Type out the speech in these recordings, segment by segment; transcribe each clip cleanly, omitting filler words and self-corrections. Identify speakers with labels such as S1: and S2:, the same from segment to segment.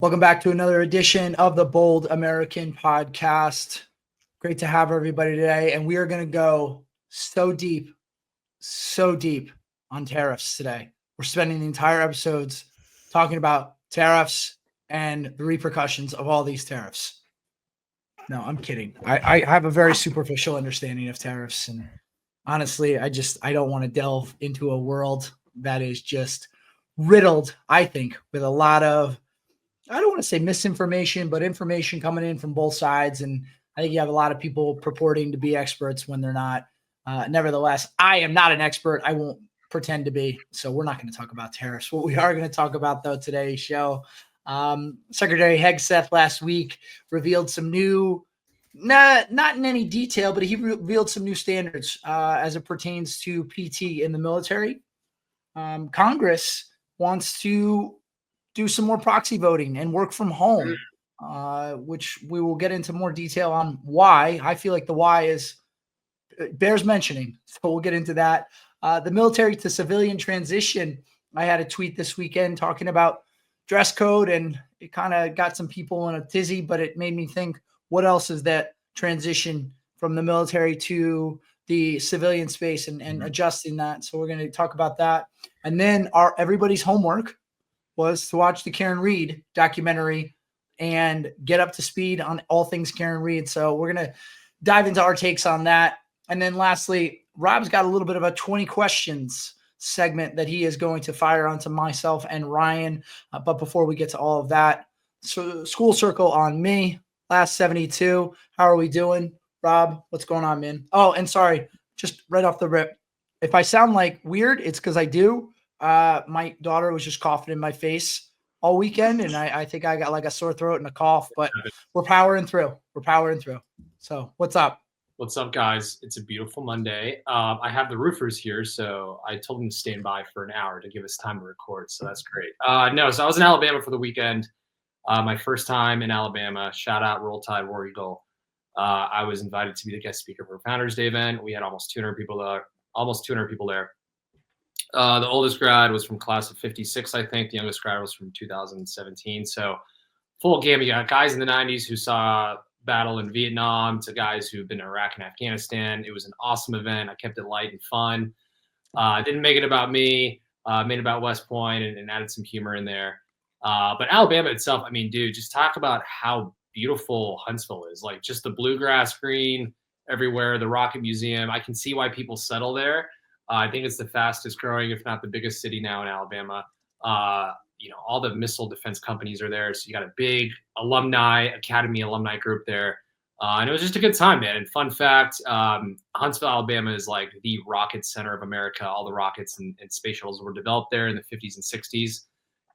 S1: Welcome back to another edition of the Bold American Podcast. Great to have everybody today. And we are going to go so deep on tariffs today. We're spending the entire episodes talking about tariffs and the repercussions of all these tariffs. No, I'm kidding. I have a very superficial understanding of tariffs. And honestly, I don't want to delve into a world that is just riddled, I think, with a lot of, I don't want to say misinformation, but information coming in from both sides. And I think you have a lot of people purporting to be experts when they're not. Nevertheless, I am not an expert. I won't pretend to be. So we're not going to talk about tariffs. What we are going to talk about, though, today's show, Secretary Hegseth last week revealed some new, not in any detail, but he revealed some new standards as it pertains to PT in the military. Congress wants to do some more proxy voting and work from home, which we will get into more detail on why. I feel like the why bears mentioning, so we'll get into that. The military to civilian transition. I had a tweet this weekend talking about dress code, and it kind of got some people in a tizzy, but it made me think, what else is that transition from the military to the civilian space and adjusting that? So we're going to talk about that. And then everybody's homework was to watch the Karen Reed documentary and get up to speed on all things Karen Reed. So we're going to dive into our takes on that. And then lastly, Rob's got a little bit of a 20 questions segment that he is going to fire onto myself and Ryan. But before we get to all of that, so school circle on me, last 72. How are we doing? Rob, what's going on, man? Oh, and sorry, just right off the rip, if I sound like weird, it's because I do. My daughter was just coughing in my face all weekend, and I think I got like a sore throat and a cough, but we're powering through. So what's up?
S2: What's up, guys? It's a beautiful Monday. I have the roofers here, so I told them to stand by for an hour to give us time to record, so that's great. So I was in Alabama for the weekend. My first time in Alabama. Shout out Roll Tide, War Eagle. I was invited to be the guest speaker for a Founders Day event. We had almost 200 people there. The oldest grad was from class of 56, I think. The youngest grad was from 2017. So full gamut. You got guys in the 90s who saw battle in Vietnam to guys who've been in Iraq and Afghanistan. It was an awesome event. I kept it light and fun. Didn't make it about me. Made it about West Point and added some humor in there. But Alabama itself, I mean, dude, just talk about how beautiful Huntsville is. Like just the bluegrass green everywhere, the Rocket Museum. I can see why people settle there. I think it's the fastest growing, if not the biggest city now in Alabama. All the missile defense companies are there. So you got a big academy alumni group there. And it was just a good time, man. And fun fact, Huntsville, Alabama is like the rocket center of America. All the rockets and space shuttles were developed there in the 50s and 60s,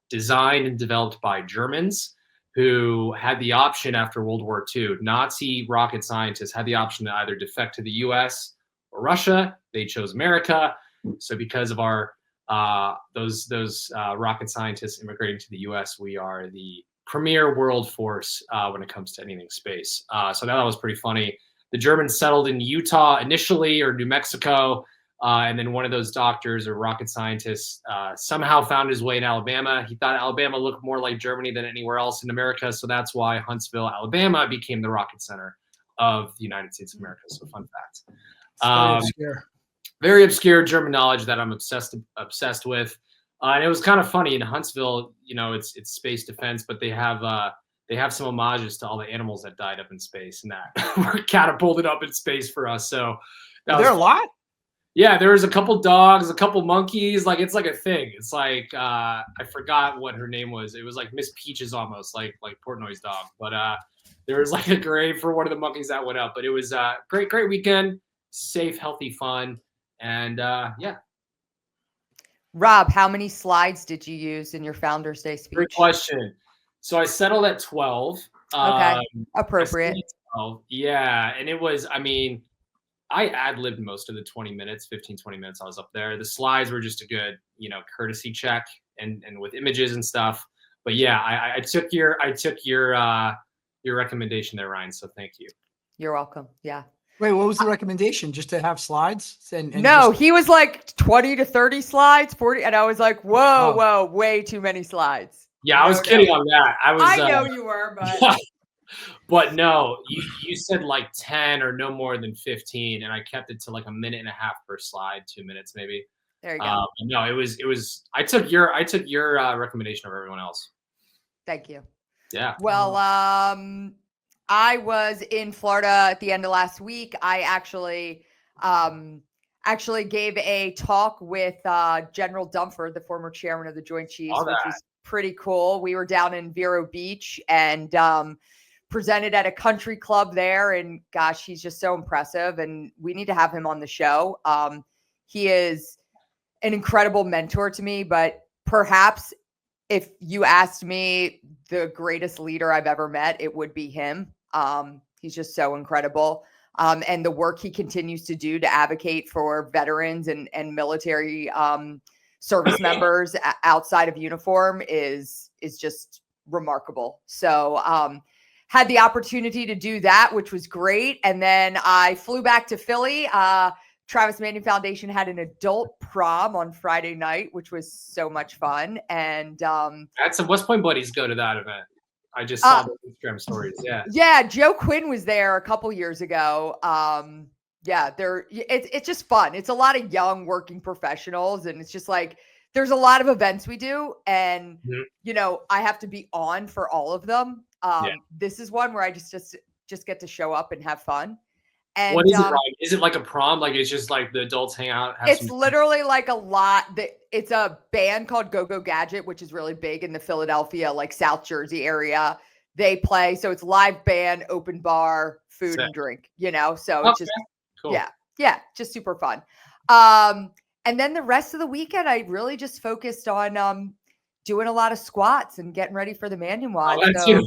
S2: designed and developed by Germans who had the option after World War II. Nazi rocket scientists had the option to either defect to the U.S. or Russia. They chose America. So because of our those rocket scientists immigrating to the U.S., we are the premier world force when it comes to anything space. So that was pretty funny. The Germans settled in Utah initially, or New Mexico, and then one of those doctors or rocket scientists somehow found his way in Alabama. He thought Alabama looked more like Germany than anywhere else in America, so that's why Huntsville, Alabama became the rocket center of the United States of America. So fun fact. Very obscure German knowledge that I'm obsessed with. And it was kind of funny in Huntsville, it's space defense, but they have some homages to all the animals that died up in space and that were catapulted up in space for us. So
S1: there a lot?
S2: Yeah, there was a couple dogs, a couple monkeys. Like it's like a thing. It's like I forgot what her name was. It was like Miss Peaches almost, like Portnoy's dog. But there was like a grave for one of the monkeys that went up. But it was a great weekend, safe, healthy, fun, and yeah.
S3: Rob, how many slides did you use in your Founders Day speech?
S2: Great question. So I settled at 12.
S3: Okay, appropriate.
S2: 12. Yeah, and it was, I ad-libbed most of the 20 minutes I was up there. The slides were just a good, courtesy check and with images and stuff. But yeah, I took your recommendation there, Ryan. So thank you.
S3: You're welcome. Yeah.
S1: Wait, what was the recommendation? Just to have slides?
S3: No, he was like 20 to 30 slides, 40. And I was like, whoa, way too many slides.
S2: Yeah, I was kidding on that.
S3: I know you were, but
S2: but no, you said like 10 or no more than 15, and I kept it to like a minute and a half per slide, 2 minutes maybe.
S3: there you go.
S2: No, it was. I took your recommendation over everyone else.
S3: Thank you.
S2: Yeah.
S3: Well, I was in Florida at the end of last week. I actually gave a talk with General Dunford, the former chairman of the Joint Chiefs, which was pretty cool. We were down in Vero Beach and presented at a country club there. And gosh, he's just so impressive. And we need to have him on the show. He is an incredible mentor to me, but perhaps if you asked me the greatest leader I've ever met, it would be him. He's just so incredible. And the work he continues to do to advocate for veterans and military service members outside of uniform is just remarkable. So had the opportunity to do that, which was great. And then I flew back to Philly. Travis Manning Foundation had an adult prom on Friday night, which was so much fun. And
S2: had some West Point buddies go to that event. I just saw the Instagram stories. Yeah.
S3: Yeah. Joe Quinn was there a couple years ago. Yeah, it's just fun. It's a lot of young working professionals. And it's just like, there's a lot of events we do. And, you know, I have to be on for all of them. This is one where I just get to show up and have fun. And
S2: what is it, Ryan? Is it like a prom? Like it's just like the adults hang out?
S3: It's literally like a lot. It's a band called Go Go Gadget, which is really big in the Philadelphia, like South Jersey area. They play. So it's live band, open bar, food and drink, you know? So it's just, cool. Yeah, just super fun. And then the rest of the weekend, I really just focused on doing a lot of squats and getting ready for the Manion Watch. So,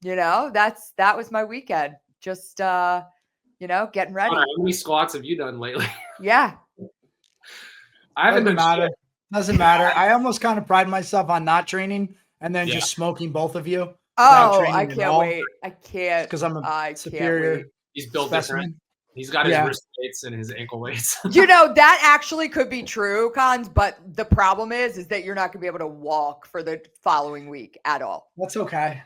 S3: you know, that was my weekend. Just, you know, getting ready.
S2: How many squats have you done lately?
S3: Yeah.
S2: I haven't done
S1: Doesn't matter. I almost kind of pride myself on not training and then just smoking both of you.
S3: Oh, I can't wait. I can't.
S1: Because I'm a superior.
S2: He's built
S1: specimen.
S2: Different. He's got his wrist weights and his ankle weights.
S3: You know, that actually could be true, Cons, but the problem is that you're not going to be able to walk for the following week at all.
S1: That's okay.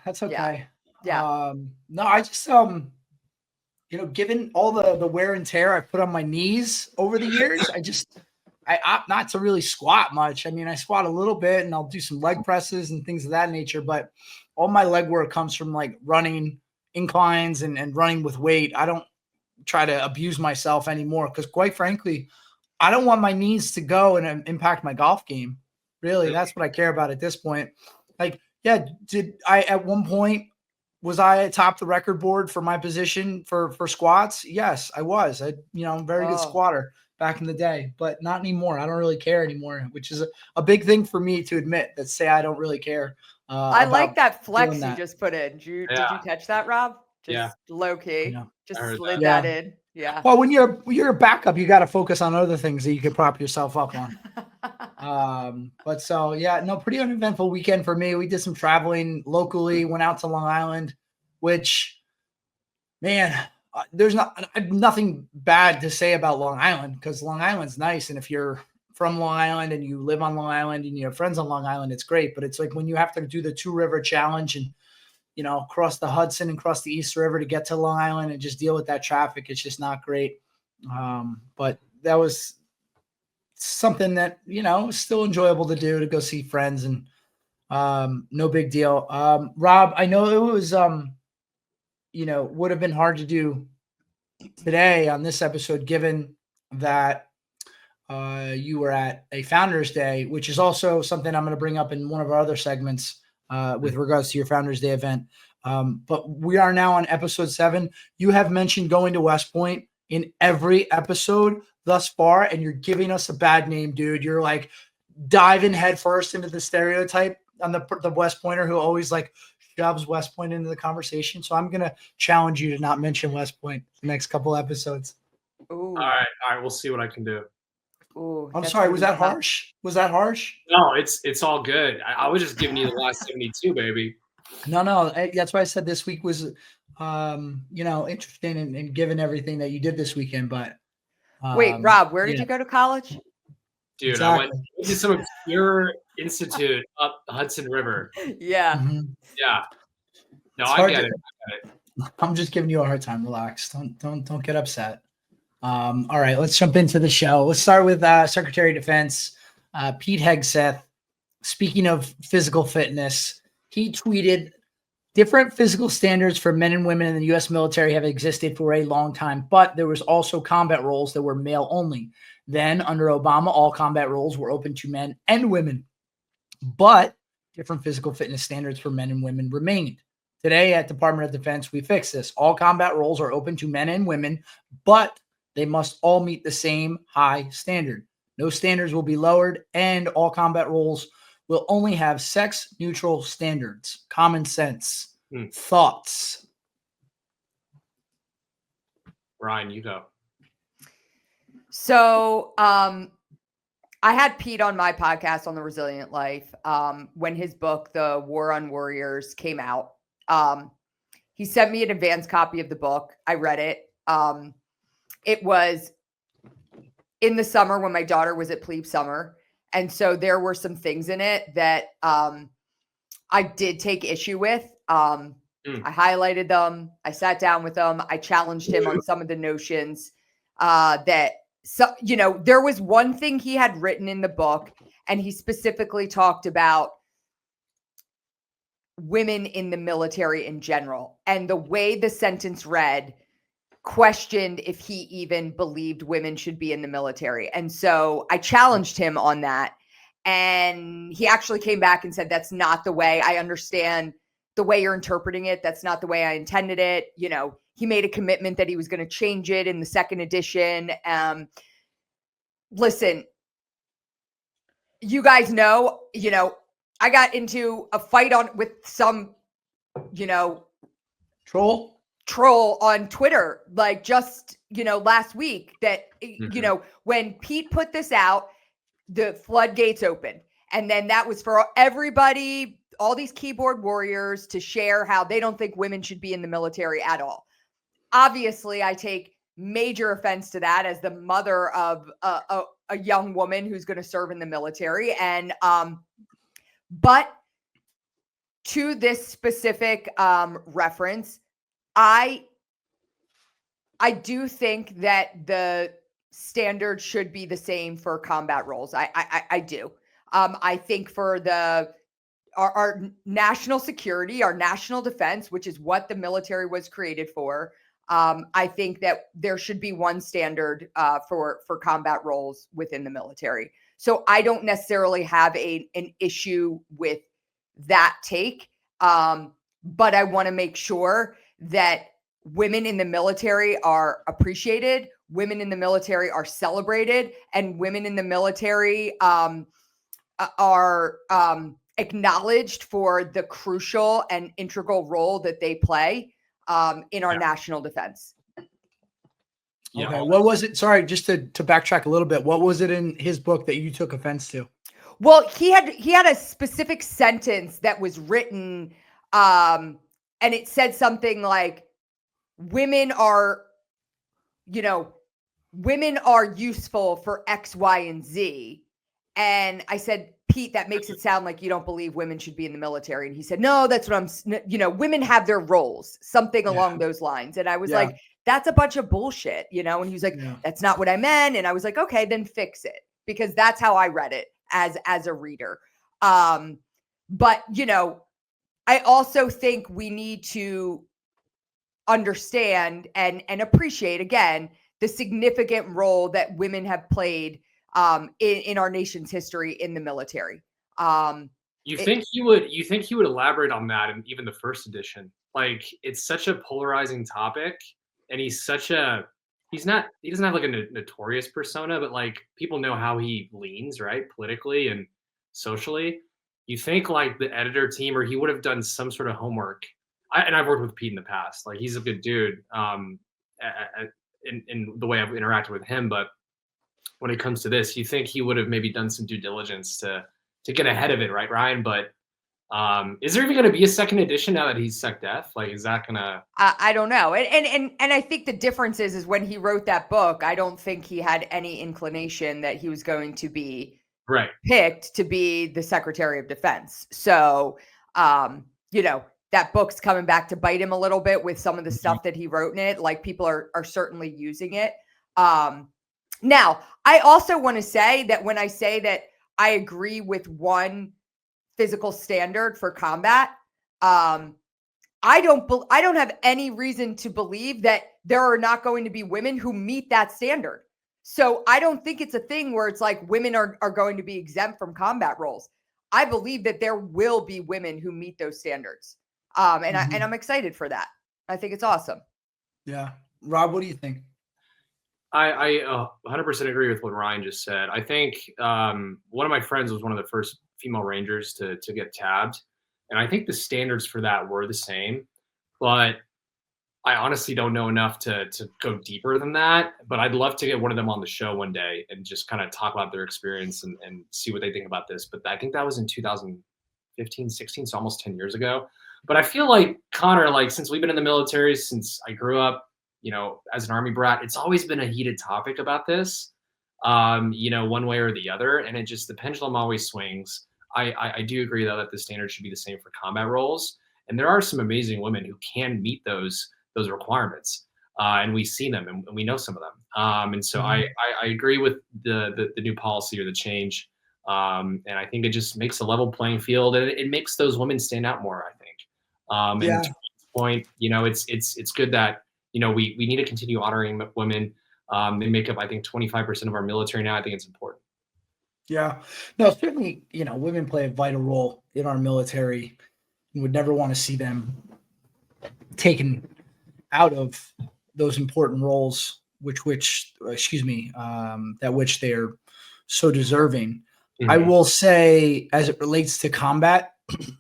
S3: Yeah.
S1: No, I just, you know, given all the wear and tear I've put on my knees over the years, I opt not to really squat much. I mean, I squat a little bit and I'll do some leg presses and things of that nature, but all my leg work comes from like running inclines and running with weight. I don't try to abuse myself anymore because quite frankly, I don't want my knees to go and impact my golf game. Really, that's what I care about at this point. Like, yeah, did I at one point, was I atop the record board for my position for squats? Yes, I was. I'm a very good squatter back in the day, but not anymore. I don't really care anymore, which is a big thing for me to admit that say I don't really care.
S3: I like that flex you just put in. Did you catch that, Rob? Just low key. Just slid that in. Yeah.
S1: Well, when you're a backup, you got to focus on other things that you can prop yourself up on. But so, yeah, no, pretty uneventful weekend for me. We did some traveling locally, went out to Long Island, which, man, there's nothing bad to say about Long Island because Long Island's nice. And if you're from Long Island and you live on Long Island and you have friends on Long Island, it's great. But it's like when you have to do the 2 River Challenge and, you know, cross the Hudson and cross the East River to get to Long Island and just deal with that traffic. It's just not great. But that was something that, you know, was still enjoyable to do, to go see friends and no big deal. Rob, I know it was, you know, would have been hard to do today on this episode, given that you were at a Founders Day, which is also something I'm going to bring up in one of our other segments with regards to your Founders Day event. But we are now on episode 7. You have mentioned going to West Point in every episode thus far, and you're giving us a bad name, dude. You're like diving headfirst into the stereotype on the West Pointer who always like shoves West Point into the conversation. So I'm going to challenge you to not mention West Point the next couple episodes.
S2: Ooh. All right. We'll see what I can do.
S3: Ooh,
S1: I'm sorry. Was that harsh? Was that harsh?
S2: No, it's all good. I was just giving you the last 72, baby.
S1: No. That's why I said this week was, you know, interesting and given everything that you did this weekend. But
S3: wait, Rob, where did you go to college?
S2: Dude, exactly. I went to some obscure Institute up Hudson River.
S3: Yeah.
S1: Mhm.
S2: Yeah. No,
S1: It's
S2: I
S1: hard
S2: get
S1: to-
S2: it.
S1: I'm just giving you a hard time. Relax. Don't get upset. All right, let's jump into the show. Let's start with Secretary of Defense Pete Hegseth. Speaking of physical fitness, he tweeted, different physical standards for men and women in the U.S. military have existed for a long time, but there was also combat roles that were male only. Then, under Obama, all combat roles were open to men and women, but different physical fitness standards for men and women remained. Today at Department of Defense, we fixed this. All combat roles are open to men and women, but they must all meet the same high standard. No standards will be lowered, and all combat roles will only have sex-neutral standards. Common sense. Thoughts?
S2: Ryan, you go.
S3: So I had Pete on my podcast on The Resilient Life when his book, The War on Warriors, came out. He sent me an advanced copy of the book. I read it. It was in the summer when my daughter was at plebe summer. And so there were some things in it that I did take issue with. I highlighted them. I sat down with him. I challenged him on some of the notions that, there was one thing he had written in the book, and he specifically talked about women in the military in general. And the way the sentence read questioned if he even believed women should be in the military. And so I challenged him on that. And he actually came back and said, that's not the way. I understand the way you're interpreting it. That's not the way I intended it. He made a commitment that he was going to change it in the second edition. Listen, you guys know, I got into a fight with some, troll on Twitter, like just, last week that, when Pete put this out, the floodgates opened. And then that was for everybody, all these keyboard warriors to share how they don't think women should be in the military at all. Obviously, I take major offense to that as the mother of a young woman who's going to serve in the military. And, but to this specific reference, I do think that the standard should be the same for combat roles. I do. I think for our national security, our national defense, which is what the military was created for, I think that there should be one standard for combat roles within the military. So I don't necessarily have an issue with that take, but I want to make sure that women in the military are appreciated, women in the military are celebrated, and women in the military are acknowledged for the crucial and integral role that they play in our national defense.
S1: Yeah. Okay. What was it? Sorry, just to backtrack a little bit. What was it in his book that you took offense to?
S3: Well, he had a specific sentence that was written, and it said something like, women are useful for X, Y, and Z. And I said, Pete, that makes it sound like you don't believe women should be in the military. And he said, no, that's what women have their roles, something along those lines. And I was like, that's a bunch of bullshit, and he was like, that's not what I meant. And I was like, okay, then fix it, because that's how I read it as a reader. But, I also think we need to understand and appreciate, again, the significant role that women have played in our nation's history in the military.
S2: You think he would elaborate on that in even the first edition? Like, it's such a polarizing topic, and he doesn't have like a notorious persona, but like people know how he leans, right, politically and socially. You think like the editor team, or he would have done some sort of homework. And I've worked with Pete in the past. Like, he's a good dude in the way I've interacted with him. But when it comes to this, you think he would have maybe done some due diligence to get ahead of it, right, Ryan? But is there even going to be a second edition now that he's sec def? Like, is that going to?
S3: I don't know. And I think the difference is when he wrote that book, I don't think he had any inclination that he was going to be
S2: Right.
S3: picked to be the Secretary of Defense. So, that book's coming back to bite him a little bit with some of the stuff that he wrote in it. Like, people are certainly using it. Now, I also want to say that when I say that I agree with one physical standard for combat, I don't have any reason to believe that there are not going to be women who meet that standard. So I don't think it's a thing where it's like women are going to be exempt from combat roles. I believe that there will be women who meet those standards. And I'm excited for that. I think it's awesome.
S1: Yeah. Rob, what do you think?
S2: I 100% agree with what Ryan just said. I think one of my friends was one of the first female Rangers to get tabbed. And I think the standards for that were the same. But I honestly don't know enough to go deeper than that. But I'd love to get one of them on the show one day and just kind of talk about their experience and see what they think about this. But I think that was in 2015, 16, so almost 10 years ago. But I feel like, Connor, like, since we've been in the military, since I grew up, as an Army brat, it's always been a heated topic about this, one way or the other. And the pendulum always swings. I do agree, though, that the standard should be the same for combat roles. And there are some amazing women who can meet those requirements. And we see them and we know some of them. And so I agree with the new policy or the change. And I think it just makes a level playing field, and it makes those women stand out more, I think. And to this point, it's good that, we need to continue honoring women. They make up, I think, 25% of our military now. I think it's important.
S1: Yeah. No, certainly, women play a vital role in our military. You would never want to see them taken out of those important roles, which they're so deserving. Mm-hmm. I will say, as it relates to combat,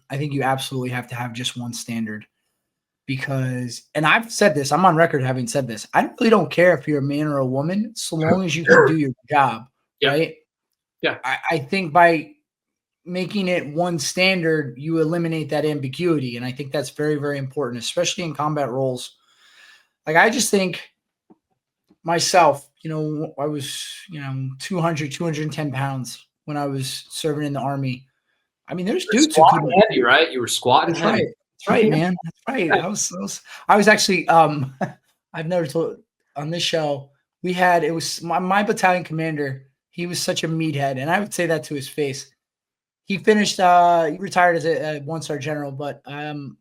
S1: I think you absolutely have to have just one standard. Because, and I've said this, I'm on record having said this, I really don't care if you're a man or a woman, so long as you can do your job, right?
S2: Yeah.
S1: I think by making it one standard, you eliminate that ambiguity. And I think that's very, very important, especially in combat roles. Like, I just think myself, I was, 200, 210 pounds when I was serving in the Army. I mean, there's dudes who couldn't.
S2: Heavy, right? You were squatting heavy.
S1: Right. That's right, man. That's right. I was actually, I've never told on this show, it was my battalion commander. He was such a meathead, and I would say that to his face. He finished, he retired as a one-star general, but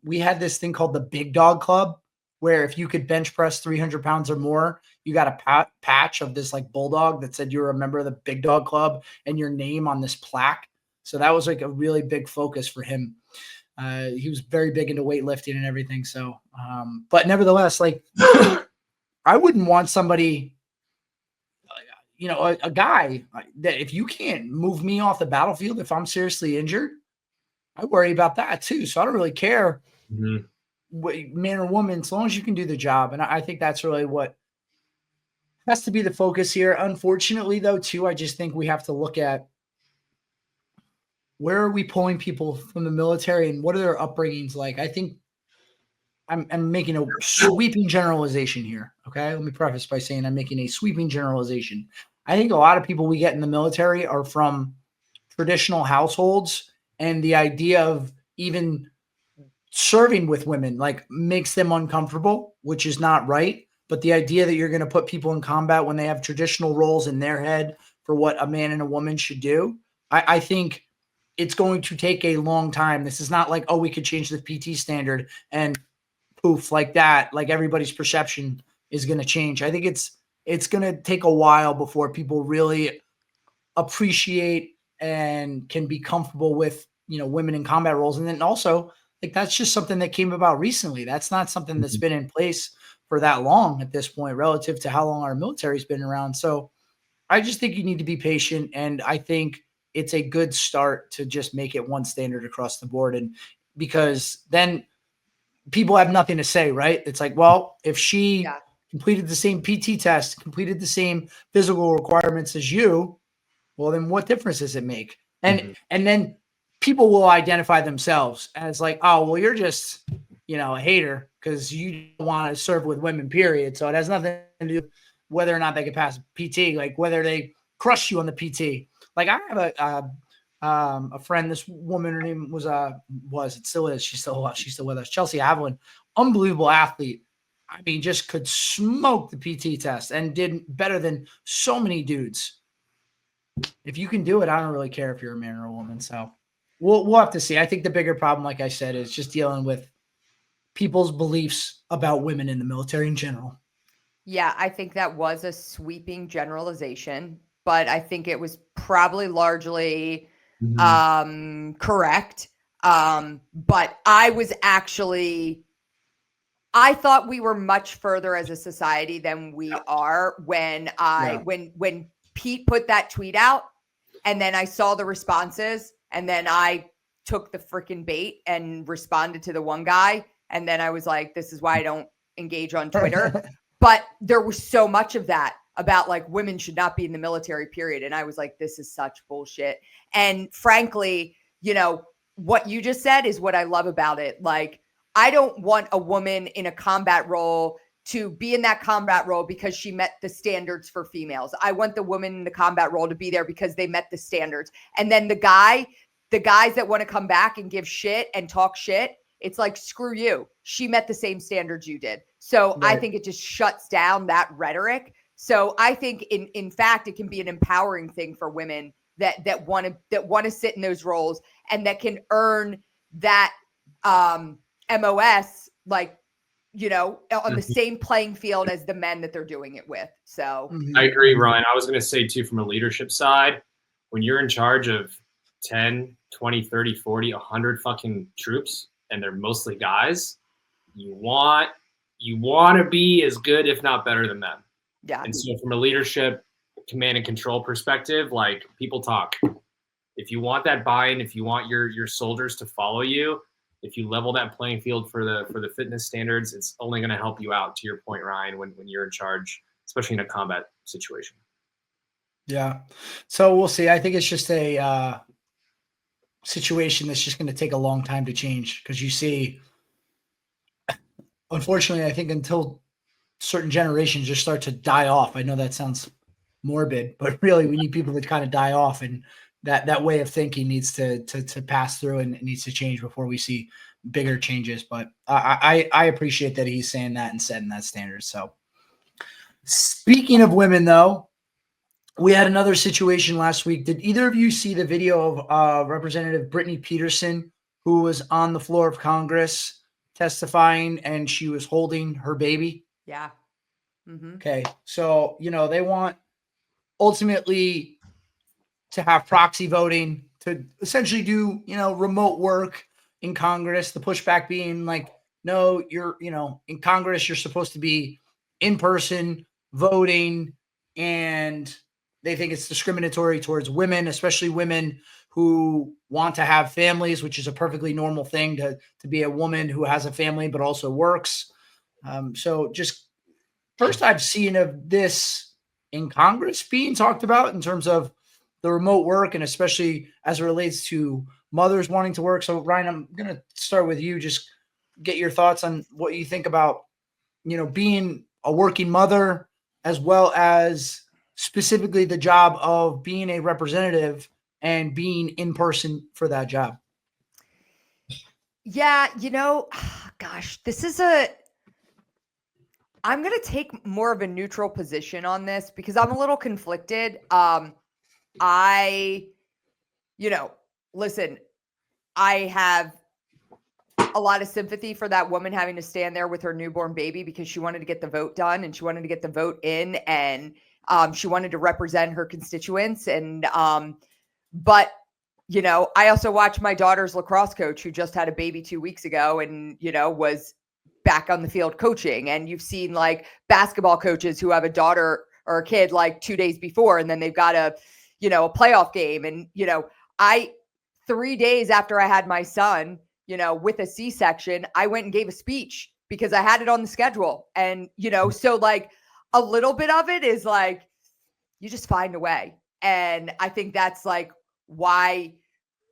S1: we had this thing called the Big Dog Club, where if you could bench press 300 pounds or more, you got a patch of this like bulldog that said you were a member of the Big Dog Club and your name on this plaque. So that was like a really big focus for him. He was very big into weightlifting and everything. So, but nevertheless, like, I wouldn't want somebody, a guy that if you can't move me off the battlefield, if I'm seriously injured, I worry about that too. So I don't really care, man or woman, as long as you can do the job. And I think that's really what has to be the focus here. Unfortunately, though, too, I just think we have to look at where are we pulling people from the military and what are their upbringings like? I think I'm making a sweeping generalization here. Okay. Let me preface by saying I'm making a sweeping generalization. I think a lot of people we get in the military are from traditional households, and the idea of even serving with women like makes them uncomfortable, which is not right. But the idea that you're going to put people in combat when they have traditional roles in their head for what a man and a woman should do, I think it's going to take a long time. This is not like, we could change the PT standard and poof, like that, like everybody's perception is going to change. I think it's going to take a while before people really appreciate and can be comfortable with, women in combat roles. And then also, like, that's just something that came about recently. That's not something that's been in place for that long at this point, relative to how long our military's been around. So I just think you need to be patient. And I think it's a good start to just make it one standard across the board. And because then people have nothing to say, right? It's like, well, if she completed the same PT test, completed the same physical requirements as you, well, then what difference does it make? And then people will identify themselves as like, oh, well, you're just, a hater because you don't want to serve with women, period. So it has nothing to do with whether or not they can pass PT, like whether they crush you on the PT. Like I have a friend, this woman, her name was it still is, she's still with us, Chelsea Avalon, unbelievable athlete. I mean, just could smoke the PT test and did better than so many dudes. If you can do it, I don't really care if you're a man or a woman. So we'll have to see. I think the bigger problem, like I said, is just dealing with people's beliefs about women in the military in general.
S3: Yeah, I think that was a sweeping generalization, but I think it was probably largely correct. But I thought we were much further as a society than we are when when Pete put that tweet out, and then I saw the responses, and then I took the freaking bait and responded to the one guy, and then I was like, this is why I don't engage on Twitter. But there was so much of that about like women should not be in the military, period. And I was like, this is such bullshit. And frankly, you know, what you just said is what I love about it. Like, I don't want a woman in a combat role to be in that combat role because she met the standards for females. I want the woman in the combat role to be there because they met the standards. And then the guys that want to come back and give shit and talk shit, it's like, screw you. She met the same standards you did. So right. I think it just shuts down that rhetoric. So I think in fact, it can be an empowering thing for women that want to sit in those roles and that can earn that MOS, like, you know, on the same playing field as the men that they're doing it with. So
S2: I agree, Ryan. I was going to say too, from a leadership side, when you're in charge of 10, 20, 30, 40, 100 fucking troops, and they're mostly guys, you want to be as good, if not better than them.
S3: Yeah.
S2: And so from a leadership, command and control perspective, like, people talk. If you want that buy-in, if you want your soldiers to follow you, if you level that playing field for the fitness standards, it's only going to help you out, to your point, Ryan, when you're in charge, especially in a combat situation.
S1: Yeah. So we'll see. I think it's just a situation that's just going to take a long time to change, because you see, unfortunately, I think until certain generations just start to die off. I know that sounds morbid, but really we need people to kind of die off, and that way of thinking needs to pass through and it needs to change before we see bigger changes. But I appreciate that he's saying that and setting that standard. So speaking of women, though, we had another situation last week. Did either of you see the video of Representative Brittany Pettersen, who was on the floor of Congress testifying, and she was holding her baby?
S3: Yeah. Mm-hmm.
S1: Okay. So, you know, they want ultimately to have proxy voting to essentially do, you know, remote work in Congress. The pushback being like, no, you're, you know, in Congress, you're supposed to be in person voting, and they think it's discriminatory towards women, especially women who want to have families, which is a perfectly normal thing to be a woman who has a family but also works. So just first I've seen of this in Congress being talked about in terms of the remote work, and especially as it relates to mothers wanting to work. So Ryan, I'm going to start with you. Just get your thoughts on what you think about, you know, being a working mother, as well as specifically the job of being a representative and being in person for that job.
S3: Yeah. You know, gosh, I'm going to take more of a neutral position on this because I'm a little conflicted. Listen, I have a lot of sympathy for that woman having to stand there with her newborn baby because she wanted to get the vote done and she wanted to get the vote in, and she wanted to represent her constituents. And, but, you know, I also watched my daughter's lacrosse coach, who just had a baby 2 weeks ago and, you know, was back on the field coaching. And you've seen like basketball coaches who have a daughter or a kid like 2 days before, and then they've got a playoff game. And, you know, 3 days after I had my son, you know, with a C-section, I went and gave a speech because I had it on the schedule. And, you know, so like a little bit of it is like, you just find a way. And I think that's like why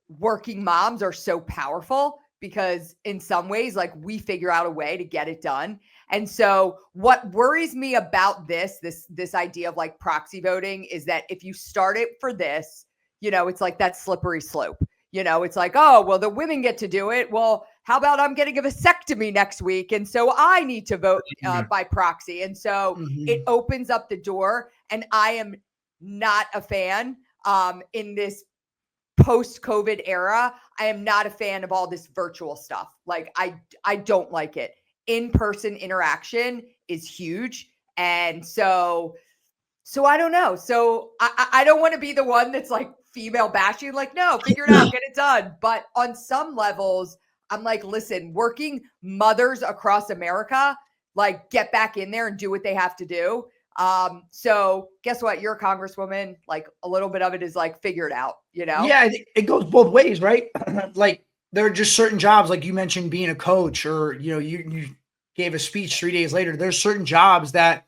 S3: working moms are so powerful, because in some ways, like, we figure out a way to get it done. And so what worries me about this idea of like proxy voting is that if you start it for this, it's like that slippery slope. It's like, oh, well, the women get to do it. Well, how about I'm getting a vasectomy next week? And so I need to vote by proxy. And so it opens up the door. And I am not a fan in this post-COVID era. I am not a fan of all this virtual stuff. Like, I don't like it. In-person interaction is huge. And so I don't know. So I don't want to be the one that's like female bashing, like, no, figure it out, get it done. But on some levels, I'm like, listen, working mothers across America, like, get back in there and do what they have to do. So guess what? You're a congresswoman. Like, a little bit of it is like, figure it out,
S1: Yeah, it goes both ways, right? Like, there are just certain jobs, like you mentioned, being a coach, or, you gave a speech 3 days later. There's certain jobs that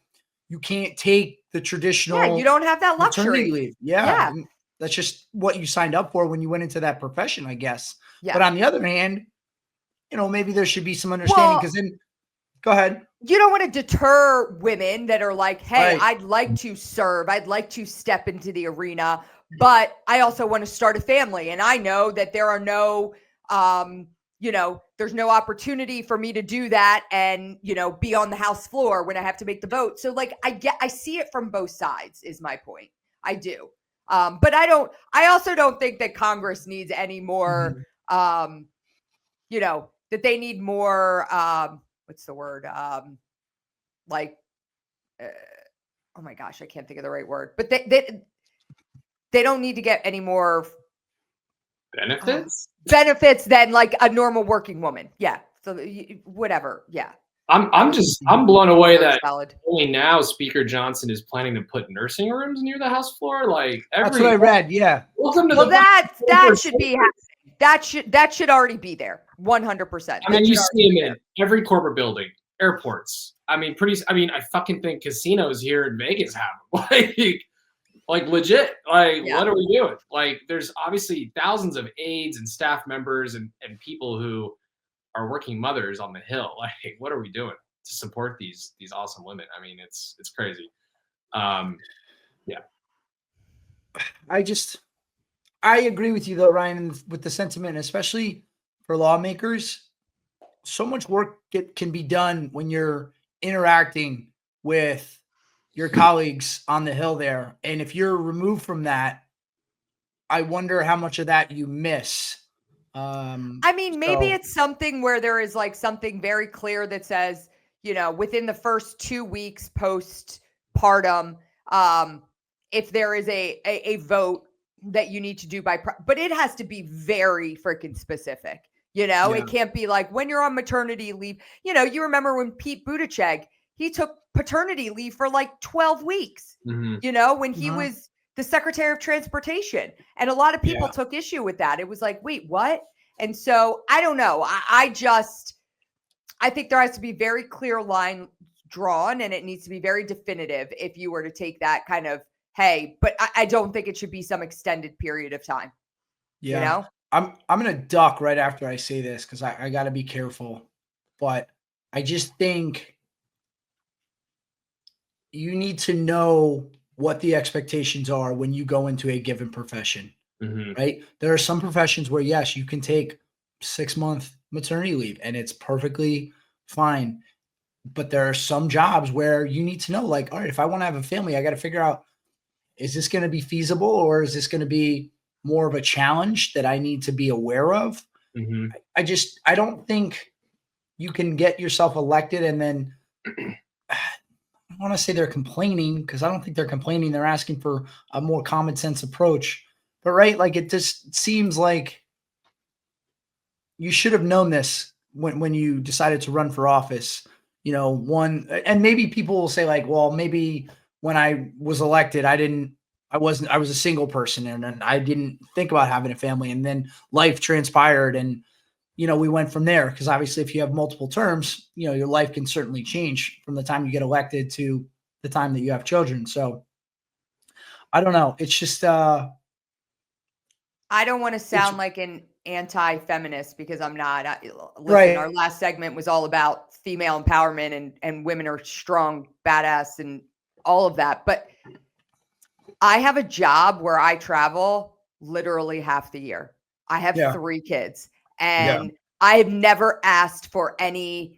S1: you can't take the traditional.
S3: Yeah, you don't have that luxury.
S1: Leave. Yeah. That's just what you signed up for when you went into that profession, I guess.
S3: Yeah.
S1: But on the other hand, maybe there should be some understanding, because then, go ahead.
S3: You don't want to deter women that are like, hey,
S1: Right.
S3: I'd like to serve. I'd like to step into the arena, but I also want to start a family. And I know that there are no, there's no opportunity for me to do that and, be on the House floor when I have to make the vote. So, like, I see it from both sides is my point. I do. But I also don't think that Congress needs any more, that they need more, what's the word? Oh my gosh, I can't think of the right word, but they don't need to get any more benefits than like a normal working woman. Yeah. So whatever. Yeah.
S2: I'm blown away that only now Speaker Johnson is planning to put nursing rooms near the House floor. Like,
S1: that's what I read. Yeah.
S2: Welcome to
S3: that should be happening. That should already be there. 100%.
S2: I mean, you see them in every corporate building, airports. I mean, I fucking think casinos here in Vegas have them. Like legit. Like, What are we doing? Like, there's obviously thousands of aides and staff members and people who are working mothers on the Hill. Like, what are we doing to support these awesome women? I mean, it's crazy. Yeah.
S1: I agree with you though, Ryan, with the sentiment, especially for lawmakers. So much work can be done when you're interacting with your colleagues on the Hill there. And if you're removed from that, I wonder how much of that you miss.
S3: I mean, maybe it's something where there is like something very clear that says, within the first 2 weeks postpartum, if there is a vote that you need to do but it has to be very freaking specific. It can't be like when you're on maternity leave. You remember when Pete Buttigieg, he took paternity leave for like 12 weeks, when he was the Secretary of Transportation. And a lot of people took issue with that. It was like, wait, what? And so I don't know. I think there has to be very clear line drawn, and it needs to be very definitive if you were to take that kind of, hey, but I don't think it should be some extended period of time.
S1: Yeah. I'm going to duck right after I say this, because I got to be careful. But I just think you need to know what the expectations are when you go into a given profession, right? There are some professions where, yes, you can take 6-month maternity leave and it's perfectly fine. But there are some jobs where you need to know, like, all right, if I want to have a family, I got to figure out, is this going to be feasible, or is this going to be more of a challenge that I need to be aware of? I don't think you can get yourself elected and then I want to say they're complaining, because I don't think they're complaining. They're asking for a more common sense approach. But right, like, it just seems like you should have known this when you decided to run for office. And maybe people will say like, well, maybe when I was elected, I was a single person and I didn't think about having a family, and then life transpired and, we went from there. Because obviously if you have multiple terms, your life can certainly change from the time you get elected to the time that you have children. So I don't know. It's just,
S3: I don't want to sound like an anti-feminist, because I'm not. Listen, Our last segment was all about female empowerment and women are strong, badass, and all of that. But I have a job where I travel literally half the year. I have
S1: Yeah.
S3: 3 kids, and I've never asked for anything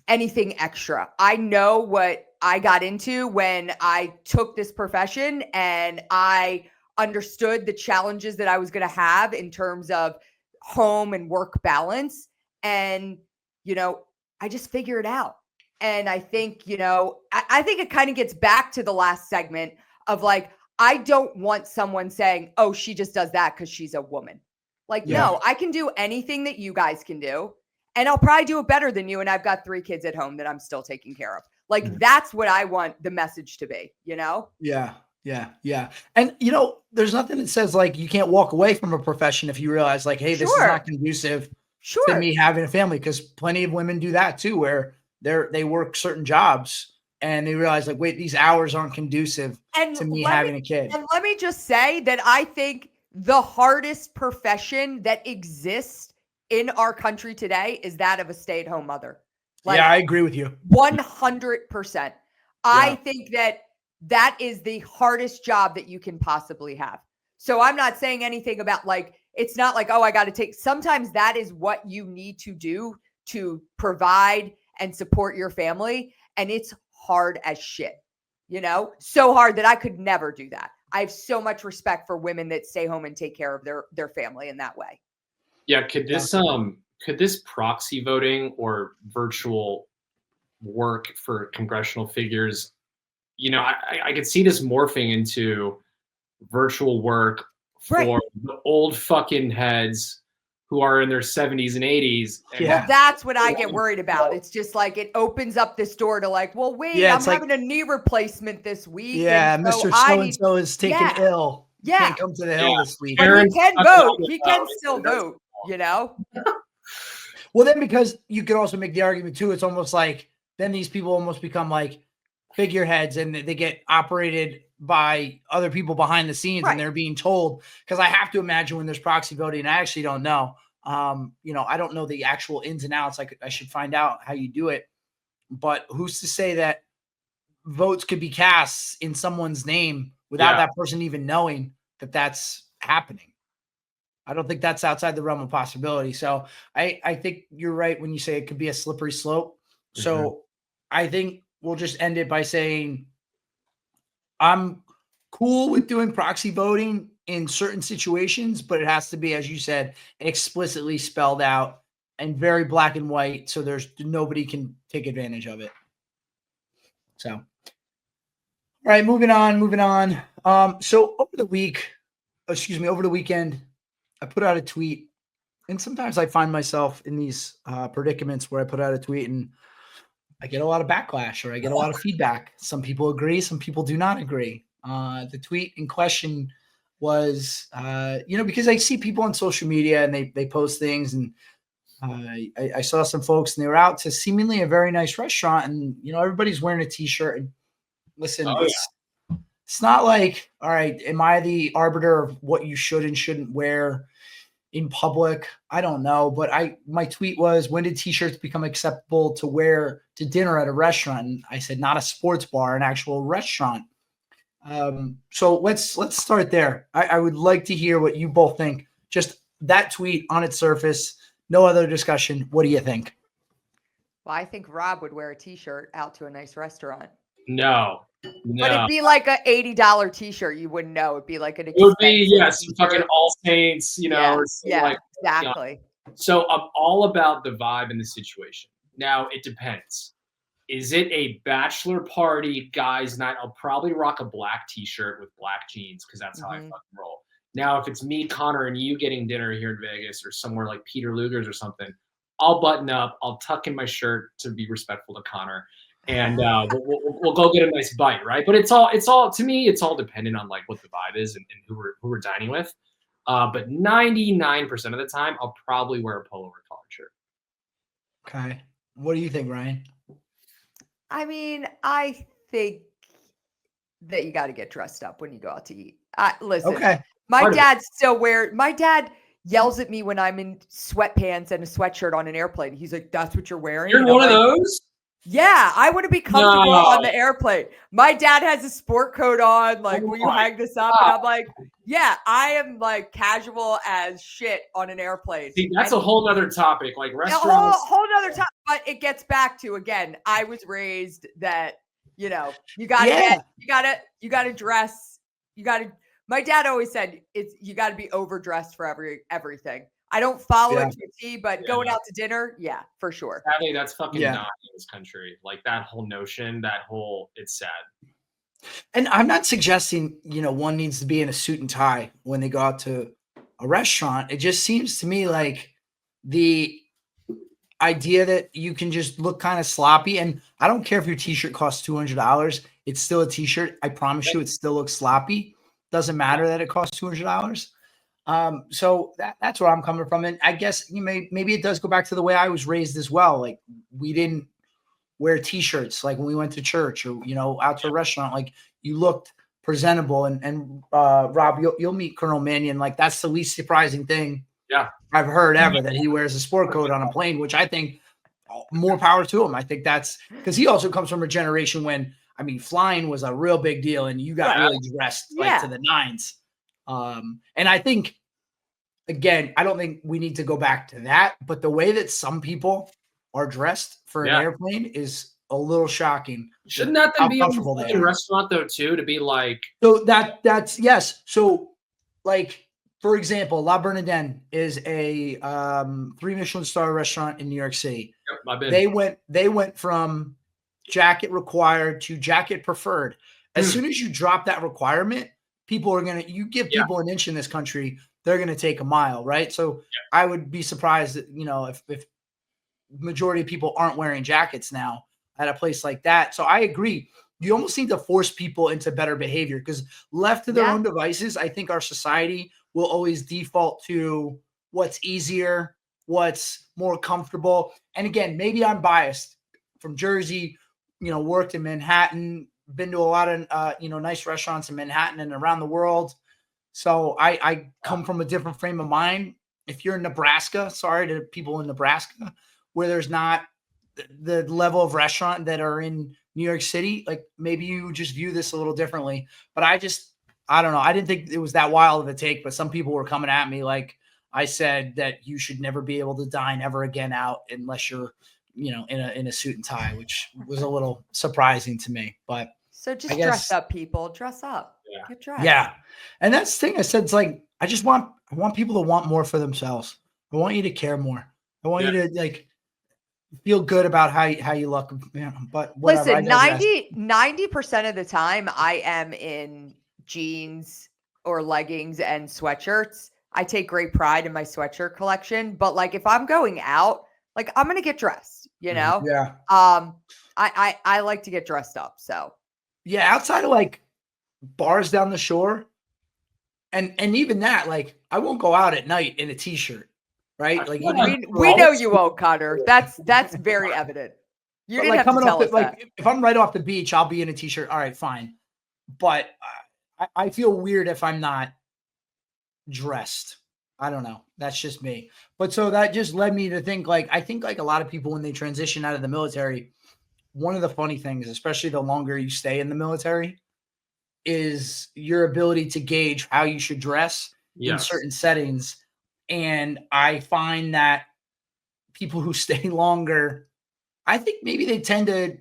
S3: extra. I know what I got into when I took this profession, and I understood the challenges that I was going to have in terms of home and work balance. And, I just figure it out. And I think, I think it kind of gets back to the last segment of like, I don't want someone saying, oh, she just does that because she's a woman. Like, no, I can do anything that you guys can do. And I'll probably do it better than you. And I've got 3 kids at home that I'm still taking care of. Like, that's what I want the message to be,
S1: Yeah. Yeah. And, there's nothing that says like you can't walk away from a profession if you realize like, hey, this is not conducive to me having a family. Because plenty of women do that too, where they work certain jobs and they realize like, wait, these hours aren't conducive to me having a kid.
S3: And let me just say that I think the hardest profession that exists in our country today is that of a stay-at-home mother.
S1: Like, I agree with you.
S3: 100%. I think that is the hardest job that you can possibly have. So I'm not saying anything about like, it's not like, oh, I got to take, sometimes that is what you need to do to provide and support your family. And it's hard as shit, so hard that I could never do that. I have so much respect for women that stay home and take care of their family in that way.
S2: Yeah. Could this proxy voting or virtual work for congressional figures, I could see this morphing into virtual work for the old fucking heads who are in their 70s and 80s. And
S3: well, that's what I get worried about. It's just like it opens up this door to like, well, wait, I'm having a knee replacement this week.
S1: Yeah, Mr. So-and-so is taken ill.
S3: Yeah.
S1: Can't come to the hill this week.
S3: But he can vote. He can still vote,
S1: Well, then because you could also make the argument too, it's almost like then these people almost become like figureheads and they get operated by other people behind the scenes and they're being told, because I have to imagine when there's proxy voting, I actually don't know. I don't know the actual ins and outs. I should find out how you do it, but who's to say that votes could be cast in someone's name without that person even knowing that that's happening? I don't think that's outside the realm of possibility. So I think you're right when you say it could be a slippery slope. So I think we'll just end it by saying I'm cool with doing proxy voting in certain situations, but it has to be, as you said, explicitly spelled out and very black and white. So there's nobody can take advantage of it. So, all right, moving on. So over the weekend, I put out a tweet, and sometimes I find myself in these predicaments where I put out a tweet and I get a lot of backlash or I get a lot of feedback. Some people agree, some people do not agree. The tweet in question was, because I see people on social media and they post things, and I saw some folks and they were out to seemingly a very nice restaurant, and everybody's wearing a t-shirt. And listen, it's not like, all right, am I the arbiter of what you should and shouldn't wear in public? I don't know, but my tweet was, when did t-shirts become acceptable to wear to dinner at a restaurant? And I said, not a sports bar, an actual restaurant. So let's start there. I would like to hear what you both think. Just that tweet on its surface, no other discussion. What do you think?
S3: Well, I think Rob would wear a t-shirt out to a nice restaurant.
S2: No.
S3: But it'd be like a $80 t-shirt. You wouldn't know. It'd be like an
S2: expensive. It would be fucking All Saints,
S3: exactly.
S2: So I'm all about the vibe in the situation. Now it depends. Is it a bachelor party, guys' night? I'll probably rock a black t-shirt with black jeans because that's how I fucking roll. Now, if it's me, Connor, and you getting dinner here in Vegas or somewhere like Peter Luger's or something, I'll button up. I'll tuck in my shirt to be respectful to Connor. And we'll go get a nice bite, right? But it's all to me. It's all dependent on like what the vibe is and who we're dining with. But 99% of the time, I'll probably wear a polo or collared shirt.
S1: Okay, what do you think, Ryan?
S3: I mean, I think that you got to get dressed up when you go out to eat. Listen, my dad yells at me when I'm in sweatpants and a sweatshirt on an airplane. He's like, "That's what you're wearing."
S2: You're one of those.
S3: Yeah, I want to be comfortable on the airplane. My dad has a sport coat on. Like, will you hang this up? And I'm like, yeah, I am like casual as shit on an airplane.
S2: See, that's a whole other topipic. Like restaurants,
S3: whole other topic. But it gets back to, again, I was raised that, you gotta you gotta dress. My dad always said you gotta be overdressed for everything. I don't follow it to a T, but going out to dinner, yeah, for sure.
S2: Sadly, that's fucking dying in this country. Like that whole notion, it's sad.
S1: And I'm not suggesting, one needs to be in a suit and tie when they go out to a restaurant. It just seems to me like the idea that you can just look kind of sloppy. And I don't care if your t-shirt costs $200. It's still a t-shirt. I promise you it still looks sloppy. Doesn't matter that it costs $200. So that's where I'm coming from. And I guess maybe it does go back to the way I was raised as well. Like we didn't wear t-shirts like when we went to church or, out to a restaurant. Like you looked presentable. And Rob, you'll meet Colonel Mannion. Like that's the least surprising thing I've heard ever, that he wears a sport coat on a plane, which I think more power to him. I think that's because he also comes from a generation when, flying was a real big deal and you got really dressed like to the nines. And I think, again, I don't think we need to go back to that, but the way that some people are dressed for an airplane is a little shocking.
S2: Shouldn't that then be a fucking restaurant though too, to be like?
S1: So that's yes. So like, for example, La Bernardin is a 3 Michelin star restaurant in New York City.
S2: Yep,
S1: they went from jacket required to jacket preferred. As soon as you drop that requirement, people are you give people an inch in this country, they're going to take a mile, right? So I would be surprised that, if majority of people aren't wearing jackets now at a place like that. So I agree. You almost need to force people into better behavior because left to their own devices, I think our society will always default to what's easier, what's more comfortable. And again, maybe I'm biased from Jersey, worked in Manhattan, been to a lot of, nice restaurants in Manhattan and around the world. So I come from a different frame of mind. If you're in Nebraska, sorry to people in Nebraska, where there's not the level of restaurant that are in New York City, like maybe you just view this a little differently. But I don't know. I didn't think it was that wild of a take, but some people were coming at me like I said that you should never be able to dine ever again out unless you're, in a suit and tie, which was a little surprising to me. But
S3: so just dress up, people. Dress up. Get dressed.
S1: Yeah. And that's the thing I said. It's like, I want people to want more for themselves. I want you to care more. I want you to like feel good about how you look. But whatever,
S3: listen, 90% of the time I am in jeans or leggings and sweatshirts. I take great pride in my sweatshirt collection, but like if I'm going out, like I'm going to get dressed,
S1: Yeah.
S3: I like to get dressed up. So
S1: yeah, outside of like bars down the shore and even that, like I won't go out at night in a t-shirt, right? Like
S3: we know you won't, Connor. That's very evident. You didn't have to tell us that.
S1: Like if I'm right off the beach, I'll be in a t-shirt. All right, fine. But I feel weird if I'm not dressed. I don't know. That's just me. But so that just led me to think like, I think like a lot of people when they transition out of the military, one of the funny things, especially the longer you stay in the military, is your ability to gauge how you should dress in certain settings. And I find that people who stay longer, I think maybe they tend to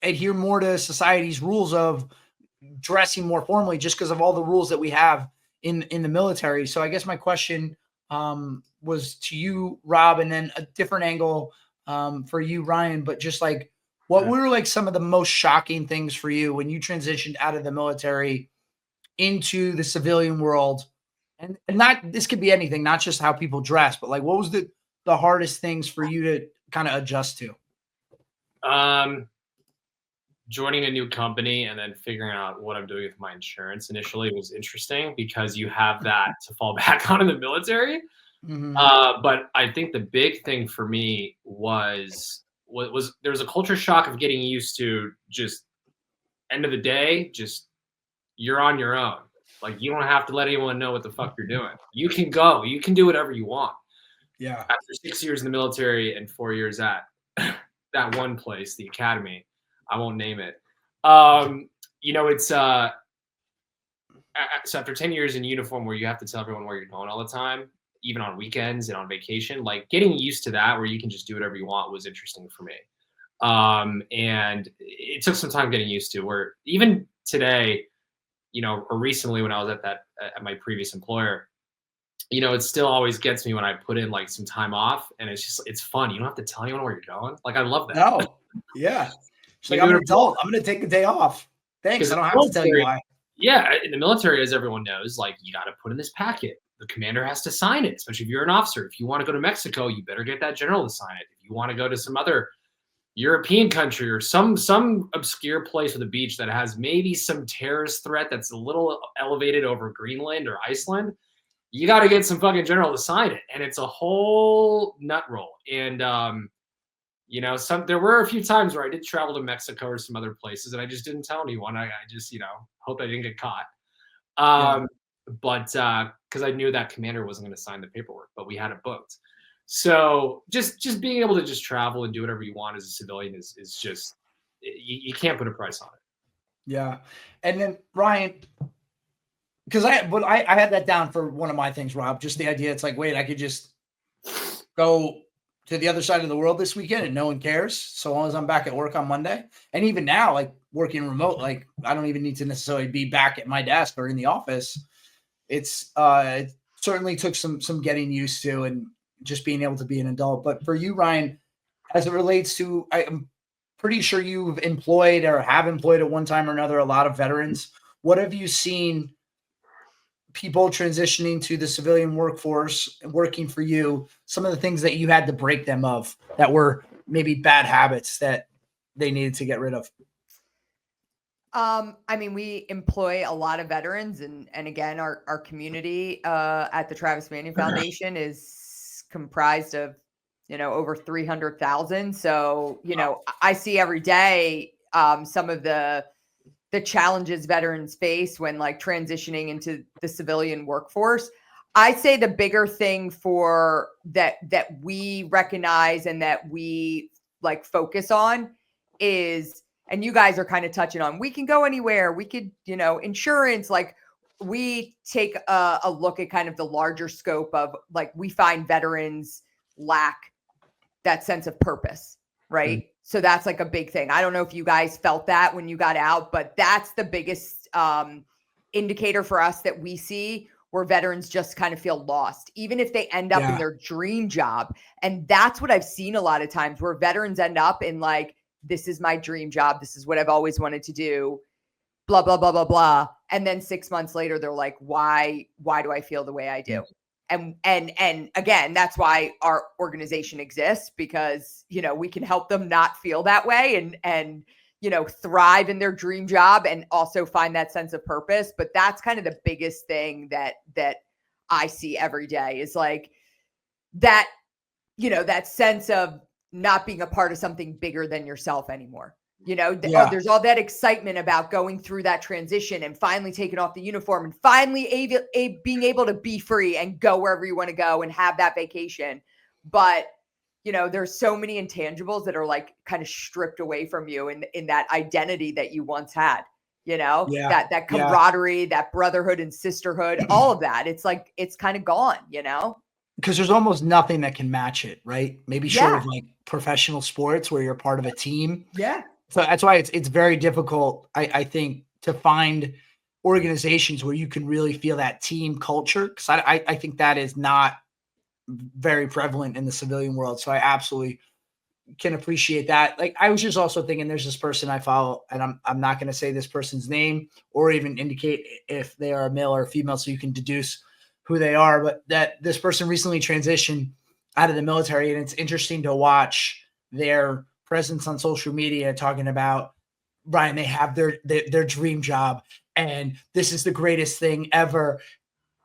S1: adhere more to society's rules of dressing more formally just because of all the rules that we have in the military. So I guess my question was to you, Rob, and then a different angle for you, Ryan, but just like, what were like some of the most shocking things for you when you transitioned out of the military into the civilian world? And not, this could be anything, not just how people dress, but like, what was the hardest things for you to kind of adjust to?
S2: Joining a new company and then figuring out what I'm doing with my insurance initially was interesting because you have that to fall back on in the military.
S1: Mm-hmm.
S2: But I think the big thing for me was there was a culture shock of getting used to just end of the day, just you're on your own. Like you don't have to let anyone know what the fuck you're doing. You can go, you can do whatever you want.
S1: Yeah.
S2: After 6 years in the military and 4 years at that one place, the academy. I won't name it. You know, it's so after 10 years in uniform where you have to tell everyone where you're going all the time, even on weekends and on vacation, like getting used to that where you can just do whatever you want was interesting for me. And it took some time getting used to, where even today, you know, or recently when I was at my previous employer, you know, it still always gets me when I put in like some time off, and it's fun. You don't have to tell anyone where you're going. Like, I love that.
S1: No. Yeah. It's like, I'm an adult. I'm going to take a day off. Thanks. I don't have to tell you why.
S2: Yeah. In the military, as everyone knows, like, you got to put in this packet. The commander has to sign it, especially if you're an officer. If you want to go to Mexico, you better get that general to sign it. If you want to go to some other European country or some obscure place with a beach that has maybe some terrorist threat that's a little elevated over Greenland or Iceland, you got to get some fucking general to sign it. And it's a whole nut roll. And, you know, there were a few times where I did travel to Mexico or some other places and I just didn't tell anyone. I just, you know, hoped I didn't get caught. But because I knew that commander wasn't going to sign the paperwork, but we had it booked. So just being able to just travel and do whatever you want as a civilian is just, you can't put a price on it.
S1: Yeah. And then Ryan, because I had that down for one of my things, Rob, just the idea. It's like, wait, I could just go to the other side of the world this weekend and no one cares. So long as I'm back at work on Monday. And even now, like working remote, like I don't even need to necessarily be back at my desk or in the office. It certainly took some getting used to and just being able to be an adult. But for you, Ryan, as it relates to, I'm pretty sure you've employed or have employed at one time or another a lot of veterans. What have you seen people transitioning to the civilian workforce, working for you, some of the things that you had to break them of that were maybe bad habits that they needed to get rid of?
S3: I mean, we employ a lot of veterans, and again, our community at the Travis Manning Foundation is comprised of, you know, over 300,000. So, you know, I see every day some of the challenges veterans face when like transitioning into the civilian workforce. I say the bigger thing for that we recognize and that we like focus on is, and you guys are kind of touching on, we can go anywhere. We could, you know, insurance, like we take a look at kind of the larger scope of like, we find veterans lack that sense of purpose, right? Mm-hmm. So that's like a big thing. I don't know if you guys felt that when you got out, but that's the biggest indicator for us that we see where veterans just kind of feel lost, even if they end up in their dream job. And that's what I've seen a lot of times where veterans end up in like, this is my dream job. This is what I've always wanted to do, blah, blah, blah, blah, blah. And then 6 months later, they're like, why do I feel the way I do? And again, that's why our organization exists, because, you know, we can help them not feel that way and, you know, thrive in their dream job and also find that sense of purpose. But that's kind of the biggest thing that I see every day is like that, you know, that sense of not being a part of something bigger than yourself anymore. You know, there's all that excitement about going through that transition and finally taking off the uniform and finally being able to be free and go wherever you want to go and have that vacation. But, you know, there's so many intangibles that are like kind of stripped away from you in that identity that you once had, you know, that camaraderie, that brotherhood and sisterhood, all of that. It's like, it's kind of gone, you know?
S1: Because there's almost nothing that can match it, right? Maybe short of like professional sports where you're part of a team.
S3: Yeah.
S1: So that's why it's very difficult, I think, to find organizations where you can really feel that team culture. Because I think that is not very prevalent in the civilian world. So I absolutely can appreciate that. Like I was just also thinking there's this person I follow, and I'm not going to say this person's name or even indicate if they are a male or a female, so you can deduce who they are. But that this person recently transitioned out of the military, and it's interesting to watch their presence on social media talking about, Brian, they have their dream job and this is the greatest thing ever.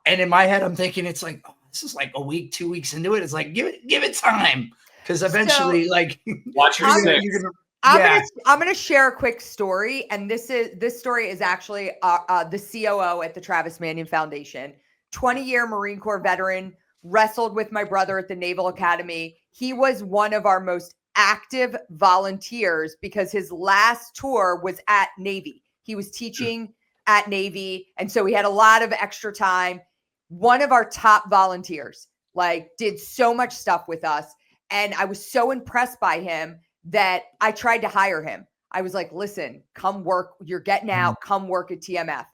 S1: And in my head, I'm thinking it's like, oh, this is like a week, 2 weeks into it. It's like, give it time. Because eventually, like,
S2: watch your six.
S3: I'm gonna share a quick story, and this story is actually the COO at the Travis Manning Foundation, 20-year Marine Corps veteran, wrestled with my brother at the Naval Academy. He was one of our most active volunteers because his last tour was at Navy. He was teaching at Navy. And so he had a lot of extra time. One of our top volunteers, like, did so much stuff with us. And I was so impressed by him that I tried to hire him. I was like, listen, come work. You're getting out. Come work at TMF.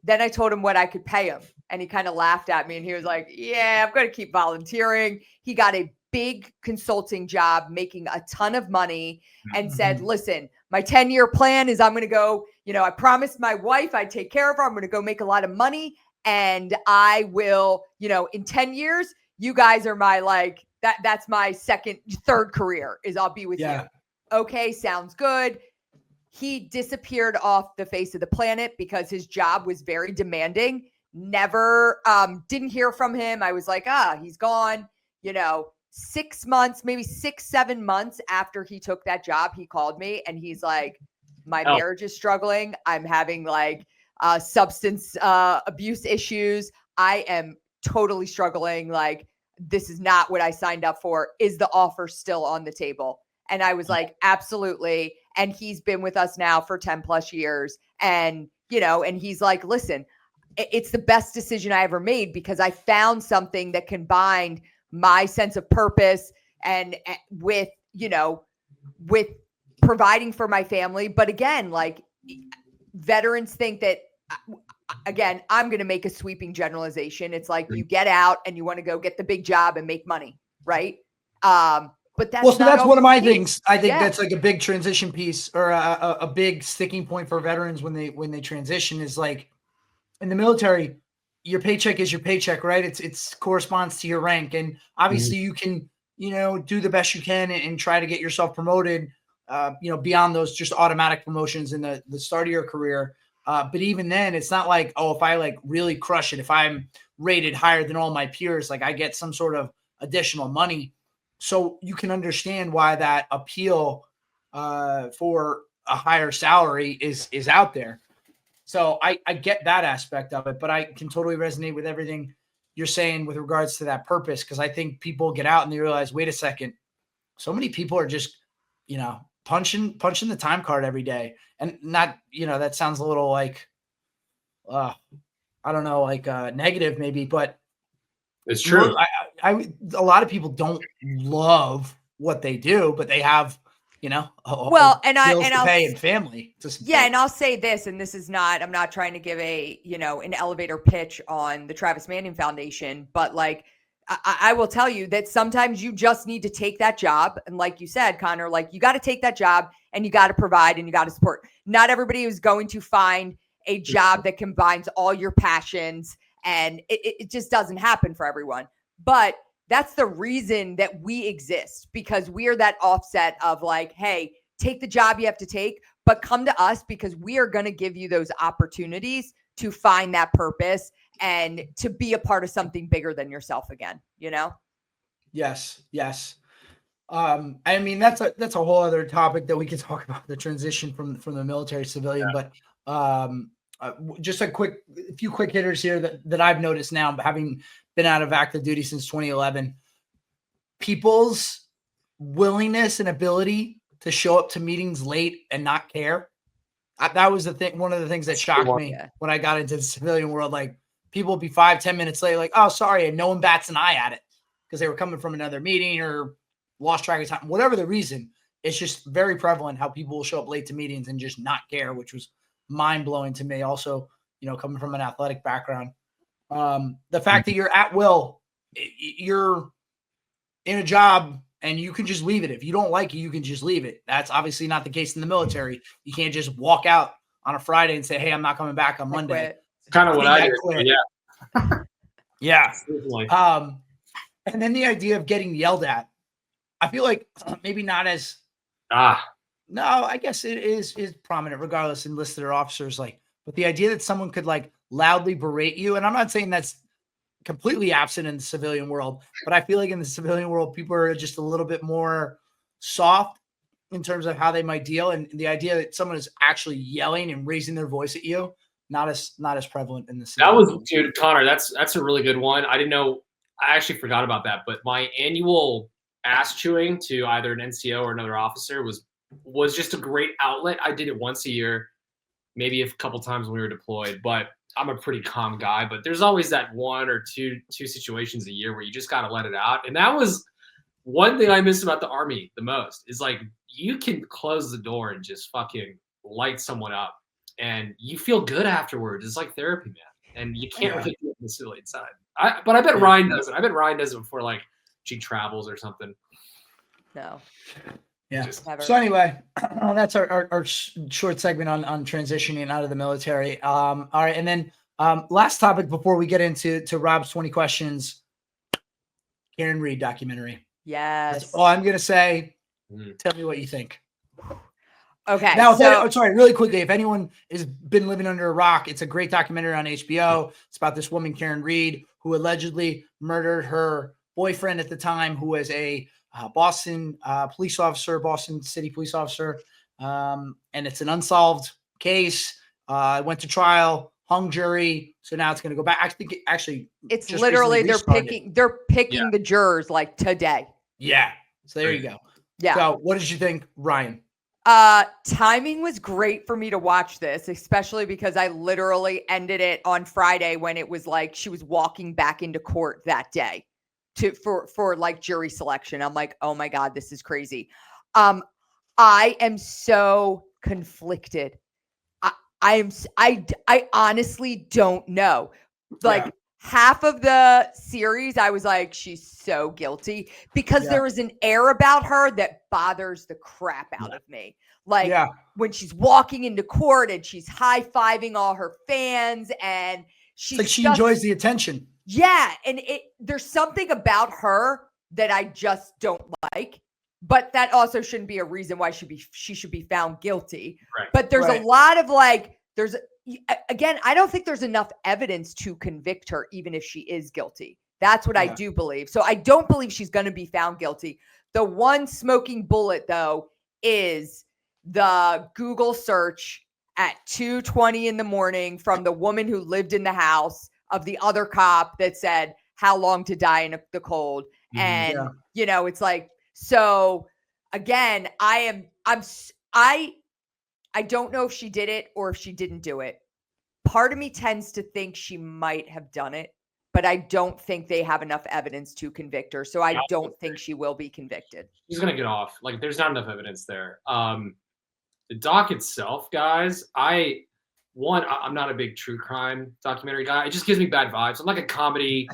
S3: Then I told him what I could pay him. And he kind of laughed at me and he was like, yeah, I'm going to keep volunteering. He got a big consulting job, making a ton of money, and said, listen, my 10-year plan is I'm going to go, I promised my wife I'd take care of her. I'm going to go make a lot of money. And I will, in 10 years, you guys are my, that's my third career is I'll be with you. Okay. Sounds good. He disappeared off the face of the planet because his job was very demanding. Never, didn't hear from him. I was like, he's gone, 6 months, maybe 6-7 months after he took that job, he called me and he's like, my marriage is struggling. I'm having substance abuse issues. I am totally struggling. This is not what I signed up for. Is the offer still on the table? And I was like, absolutely. And he's been with us now for 10 plus years. And, and he's like, listen, it's the best decision I ever made because I found something that combined my sense of purpose and with providing for my family. But again, veterans think that, again, I'm going to make a sweeping generalization. It's like you get out and you want to go get the big job and make money. Right. But that's
S1: that's one of my things. I think that's like a big transition piece or a big sticking point for veterans when they transition is like in the military, your paycheck is your paycheck, right? It's corresponds to your rank. And obviously you can, do the best you can and try to get yourself promoted, beyond those just automatic promotions in the start of your career. But even then it's not like, if I really crush it, if I'm rated higher than all my peers, I get some sort of additional money. So you can understand why that appeal for a higher salary is out there. So I get that aspect of it, but I can totally resonate with everything you're saying with regards to that purpose. Cause I think people get out and they realize, wait a second, so many people are just, punching the time card every day. And not, that sounds a little I don't know, negative maybe, but
S2: it's true.
S1: A lot of people don't love what they do, but they have, bills to pay and family to support.
S3: Yeah, and I'll say this, and this is not, I'm not trying to give an elevator pitch on the Travis Manning Foundation, but I will tell you that sometimes you just need to take that job. And like you said, Connor, you got to take that job and you got to provide and you got to support. Not everybody is going to find a job that combines all your passions, and it just doesn't happen for everyone. But that's the reason that we exist, because we are that offset of hey, take the job you have to take, but come to us because we are going to give you those opportunities to find that purpose and to be a part of something bigger than yourself again,
S1: Yes. I mean, that's a whole other topic that we could talk about, the transition from the military to civilian, but just a few quick hitters here that I've noticed now, having been out of active duty since 2011, people's willingness and ability to show up to meetings late and not care. That was the thing. One of the things that shocked me when I got into the civilian world, people would be 5-10 minutes late, oh, sorry. And no one bats an eye at it because they were coming from another meeting or lost track of time, whatever the reason. It's just very prevalent how people will show up late to meetings and just not care, which was mind blowing to me. Also, coming from an athletic background, the fact that you're at will, you're in a job and you can just leave it. If you don't like it, you can just leave it. That's obviously not the case in the military. You can't just walk out on a Friday and say, hey, I'm not coming back on Monday.
S2: Kind of what I did. Yeah.
S1: Yeah. And then the idea of getting yelled at, I feel like maybe not as, no, I guess it is prominent regardless, enlisted or officers, but the idea that someone could loudly berate you. And I'm not saying that's completely absent in the civilian world, but I feel like in the civilian world, people are just a little bit more soft in terms of how they might deal. And the idea that someone is actually yelling and raising their voice at you, not as prevalent in the civilian world.
S2: Dude, Connor, that's a really good one. I didn't know. I actually forgot about that, but my annual ass chewing to either an NCO or another officer was just a great outlet. I did it once a year, maybe a couple times when we were deployed, but I'm a pretty calm guy. But there's always that one or two situations a year where you just got to let it out. And that was one thing I miss about the Army the most is like you can close the door and just fucking light someone up and you feel good afterwards. It's like therapy, man. And you can't really do it in the civilian side. But I bet Ryan does it. I bet Ryan does it before like she travels or something.
S3: No.
S1: Yeah. So anyway, that's our short segment on transitioning out of the military. All right. And then last topic before we get into Rob's 20 questions, Karen Reed documentary.
S3: Yes.
S1: That's all I'm going to say. Tell me what you think.
S3: Okay.
S1: Now, sorry, really quickly, if anyone has been living under a rock, it's a great documentary on HBO. It's about this woman, Karen Reed, who allegedly murdered her boyfriend at the time, who was a Boston police officer, Boston City police officer. And it's an unsolved case. Went to trial, hung jury. So now it's going to go back. Actually,
S3: it's literally they're picking the jurors like today.
S1: Yeah. So there you go.
S3: Yeah.
S1: So what did you think, Ryan?
S3: Timing was great for me to watch this, especially because I literally ended it on Friday when it was like she was walking back into court that day for like jury selection. I'm like, oh my God, this is crazy. I am so conflicted. I honestly don't know. Like half of the series, I was like, she's so guilty because there is an air about her that bothers the crap out of me. Like when she's walking into court and she's high-fiving all her fans and she's
S1: like she enjoys the attention.
S3: Yeah. And there's something about her that I just don't like, but that also shouldn't be a reason why she should be found guilty.
S2: Right.
S3: But there's a lot of again, I don't think there's enough evidence to convict her, even if she is guilty. That's what I do believe. So I don't believe she's going to be found guilty. The one smoking bullet, though, is the Google search at 2:20 in the morning from the woman who lived in the house of the other cop that said how long to die in the cold. And, it's like, so again, I don't know if she did it or if she didn't do it. Part of me tends to think she might have done it, but I don't think they have enough evidence to convict her. So I don't think she will be convicted.
S2: She's going to get off. Like, there's not enough evidence there. The doc itself, guys, I'm not a big true crime documentary guy. It just gives me bad vibes. I'm like a comedy.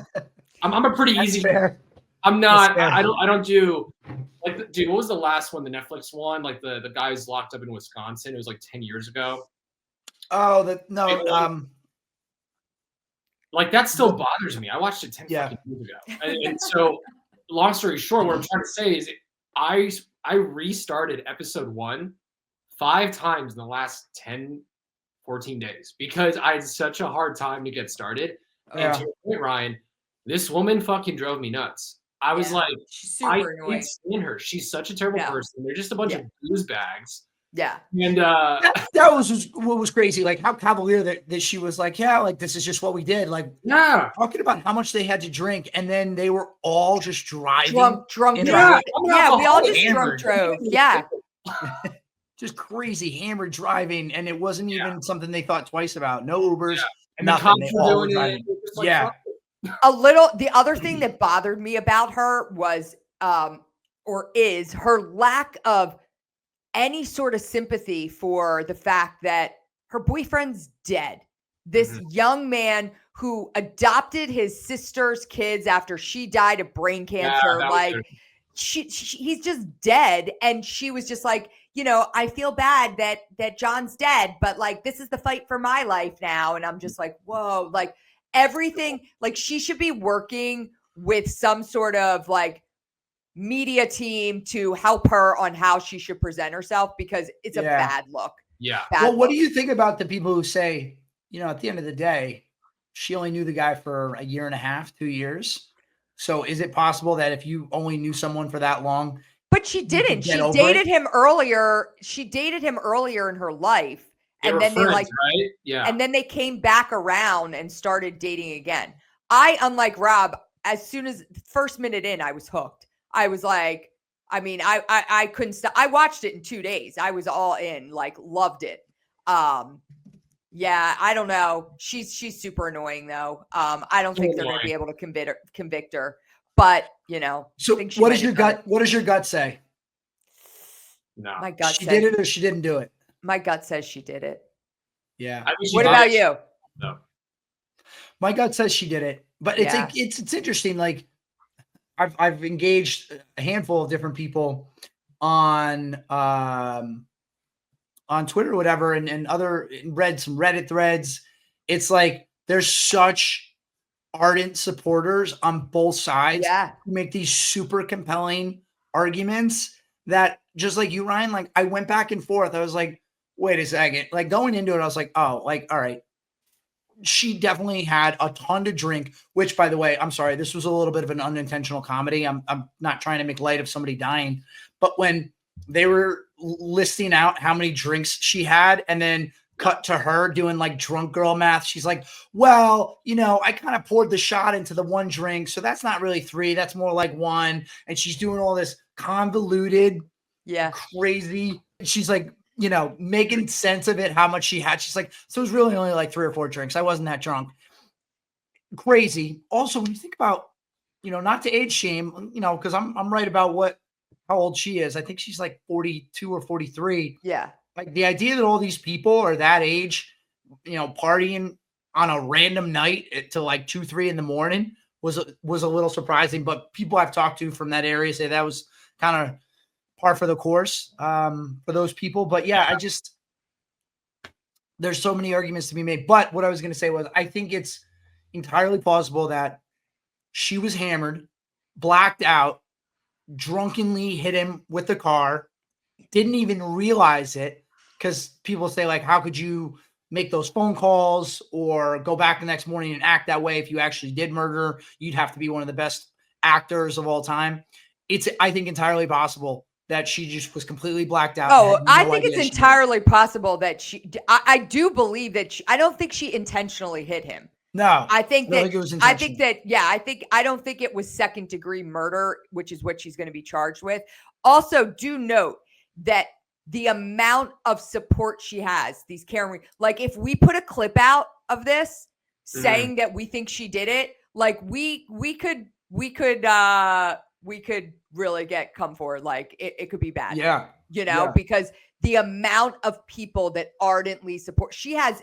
S2: I'm a pretty easy.
S1: Fair.
S2: I'm not. I don't do. Like, dude, what was the last one? The Netflix one? Like the guy who's locked up in Wisconsin. It was like 10 years ago.
S1: Oh,
S2: like that still bothers me. I watched it 10 fucking years ago. And so, long story short, what I'm trying to say is I restarted episode 1 5 times in the last 10, 14 days because I had such a hard time to get started. And to your point, Ryan, this woman fucking drove me nuts. I was like,
S3: she's super annoying.
S2: Can't stand her. She's such a terrible person. They're just a bunch of booze bags.
S3: Yeah.
S2: And
S1: that was what was crazy. Like how cavalier that she was like, like this is just what we did. Like, talking about how much they had to drink. And then they were all just driving.
S3: Drunk drove. Yeah, we all just drunk drove. Yeah.
S1: Just crazy hammered driving. And it wasn't even something they thought twice about. No Ubers.
S2: And
S1: nothing.
S2: the cops were doing it.
S3: The other thing that bothered me about her was, is her lack of any sort of sympathy for the fact that her boyfriend's dead. This young man who adopted his sister's kids after she died of brain cancer. He's just dead. And she was just like, I feel bad that John's dead, but like, this is the fight for my life now. And I'm just like, whoa, like everything, like she should be working with some sort of like media team to help her on how she should present herself because it's a bad look.
S2: Yeah.
S1: What do you think about the people who say, at the end of the day, she only knew the guy for a year and a half, 2 years. So is it possible that if you only knew someone for that long?
S3: But she didn't. She dated him earlier. She dated him earlier in her life. And then
S2: right?
S3: And then they came back around and started dating again. Unlike Rob, as soon as first minute in, I was hooked. I was like, I mean, I couldn't stop. I watched it in 2 days. I was all in, like, loved it. Yeah, I don't know. She's super annoying though. I don't think they're going to be able to convict her. But
S1: So what does your gut say?
S2: No,
S3: my gut
S1: she
S3: says,
S1: did it or she didn't do it.
S3: My gut says she did it.
S1: Yeah.
S3: What about you?
S2: No.
S1: My gut says she did it, but it's interesting. Like I've engaged a handful of different people on Twitter or whatever, and read some Reddit threads. It's like there's such ardent supporters on both sides who make these super compelling arguments that, just like you, Ryan, like I went back and forth. I was like, wait a second. Like going into it, I was like, oh, like, all right. She definitely had a ton to drink, which, by the way, I'm sorry, this was a little bit of an unintentional comedy. I'm not trying to make light of somebody dying, but when they were listing out how many drinks she had and then cut to her doing like drunk girl math, she's like, well, I kind of poured the shot into the one drink, so that's not really 3, that's more like 1. And she's doing all this convoluted, crazy. She's like, making sense of it, how much she had. She's like, so it was really only like 3 or 4 drinks. I wasn't that drunk. Crazy. Also, when you think about, not to age shame, because I'm right about how old she is. I think she's like 42 or 43.
S3: Yeah.
S1: Like the idea that all these people are that age, partying on a random night till like 2, 3 in the morning was a little surprising. But people I've talked to from that area say that was kind of par for the course for those people. But yeah, there's so many arguments to be made. But what I was going to say was, I think it's entirely plausible that she was hammered, blacked out, drunkenly hit him with the car, didn't even realize it, because people say, like, how could you make those phone calls or go back the next morning and act that way? If you actually did murder, you'd have to be one of the best actors of all time. It's, I think, entirely possible that she just was completely blacked out.
S3: Oh, I think it's entirely possible that I do believe that I don't think she intentionally hit him.
S1: No,
S3: I think that
S1: it was intentional.
S3: I don't think it was 2nd degree murder, which is what she's going to be charged with. Also, do note that the amount of support she has, these Karen, like if we put a clip out of this saying that we think she did it, like we could really come forward. Like it could be bad.
S1: Yeah.
S3: Because the amount of people that ardently support, she has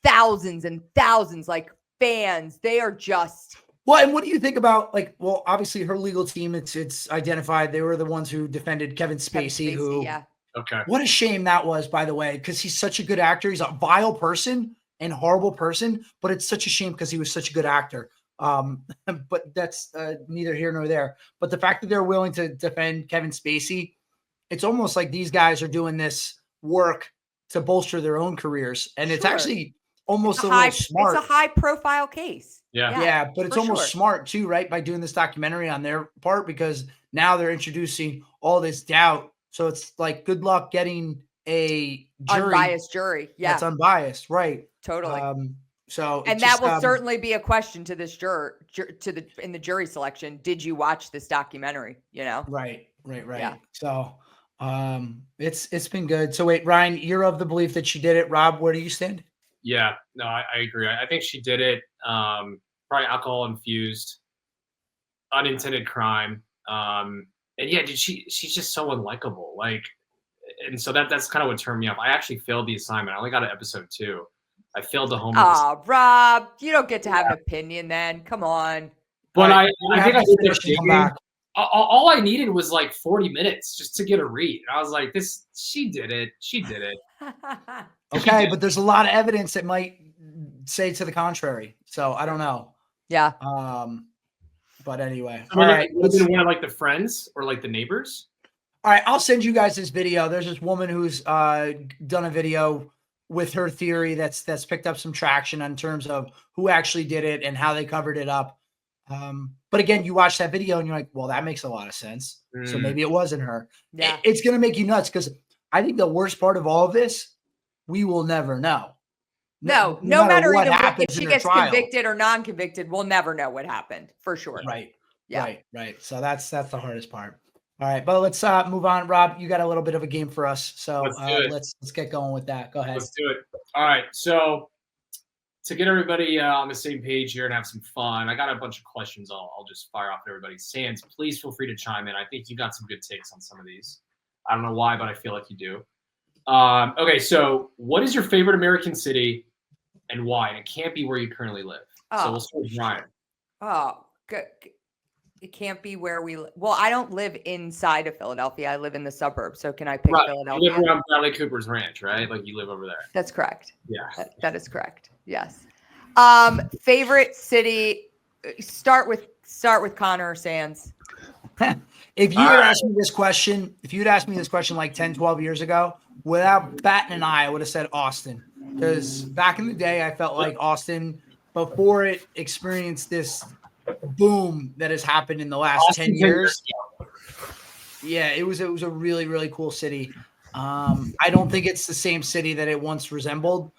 S3: thousands and thousands, like fans. They are just.
S1: Well, and what do you think about, like, well, obviously her legal team, it's identified. They were the ones who defended Kevin Spacey,
S2: okay.
S1: What a shame that was, by the way, because he's such a good actor. He's a vile person and horrible person, but it's such a shame because he was such a good actor. But that's neither here nor there. But the fact that they're willing to defend Kevin Spacey, it's almost like these guys are doing this work to bolster their own careers. And it's actually almost a little smart.
S3: It's a high profile case.
S1: Yeah, but it's almost smart too, right? By doing this documentary on their part, because now they're introducing all this doubt. So it's like, good luck getting a
S3: unbiased jury. Yeah.
S1: That's unbiased, right?
S3: Totally.
S1: So
S3: and that will certainly be a question to this in the jury selection. Did you watch this documentary?
S1: Right.
S3: Yeah.
S1: So it's been good. So wait, Ryan, you're of the belief that she did it. Rob, where do you stand?
S2: Yeah, no, I agree. I think she did it. Probably alcohol infused, unintended crime. And yeah, she's just so unlikable. Like, and so that's kind of what turned me off. I actually failed the assignment. I only got to episode 2. I failed the homework.
S3: Oh, Rob, you don't get to have an opinion then. Come on.
S2: But I think I did come back. All I needed was like 40 minutes just to get a read. I was like, she did it. She did it.
S1: Okay, but there's a lot of evidence that might say to the contrary. So I don't know.
S3: Yeah.
S1: But anyway.
S2: All right. Was it one of like the friends or like the neighbors?
S1: All right, I'll send you guys this video. There's this woman who's done a video with her theory that's picked up some traction in terms of who actually did it and how they covered it up. But again, you watch that video and you're like, well, that makes a lot of sense. So maybe it wasn't her.
S3: Yeah.
S1: It's going to make you nuts, because I think the worst part of all of this, we will never know.
S3: No matter what happens, if she gets convicted or non-convicted, we'll never know what happened, for sure.
S1: Right.
S3: Yeah.
S1: Right. So that's the hardest part. All right, but let's move on. Rob, you got a little bit of a game for us, so let's get going with that. Go ahead.
S2: Let's do it. All right. So to get everybody on the same page here and have some fun, I got a bunch of questions. I'll just fire off at everybody. Sands, please feel free to chime in. I think you got some good takes on some of these. I don't know why, but I feel like you do. Okay, so what is your favorite American city and why? And it can't be where you currently live. So we'll start with Ryan.
S3: Oh, good. It can't be where we live. Well, I don't live inside of Philadelphia. I live in the suburbs. So can I pick Philadelphia?
S2: You live around Bradley Cooper's ranch, right? Like you live over there.
S3: That's correct.
S2: Yeah.
S3: That is correct. Yes. Favorite city. Start with Connor or Sands.
S1: If you had asked me this question, like 10, 12 years ago, without batting an eye, I would have said Austin. Because back in the day, I felt like Austin, before it experienced this boom that has happened in the last 10 years. Yeah, it was a really, really cool city. I don't think it's the same city that it once resembled.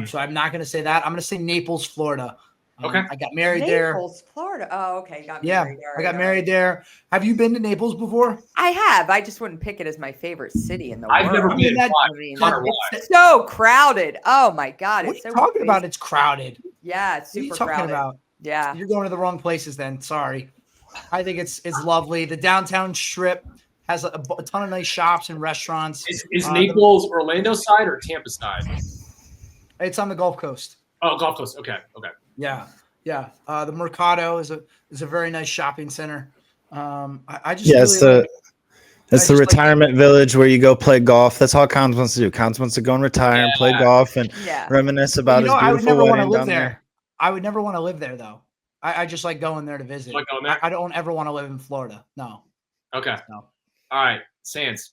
S1: So I'm not going to say that. I'm going to say Naples, Florida.
S2: Okay.
S1: I got married there.
S3: Naples, Florida. Oh, okay.
S1: I got married there. Have you been to Naples before?
S3: I have. I just wouldn't pick it as my favorite city in the world.
S2: I've never been.
S3: It's so crowded. Oh my God.
S1: What are you talking about? It's crowded.
S3: Yeah, it's super
S1: crowded. What are you talking about?
S3: Yeah.
S1: You're going to the wrong places then. Sorry. I think it's lovely. The downtown strip has a ton of nice shops and restaurants.
S2: Is Naples Orlando side or Tampa side?
S1: It's on the Gulf Coast.
S2: Oh, Gulf Coast. Okay.
S1: Yeah. The Mercado is a very nice shopping center. I just
S4: it's the retirement village where you go play golf. That's all Cons wants to do. Cons wants to go and retire and play golf and reminisce about his beautiful wedding down there.
S1: I would never want to live there though. I just like going there to visit.
S2: Like going there?
S1: I don't ever want to live in Florida. No.
S2: Okay.
S1: No.
S2: All right, Sands.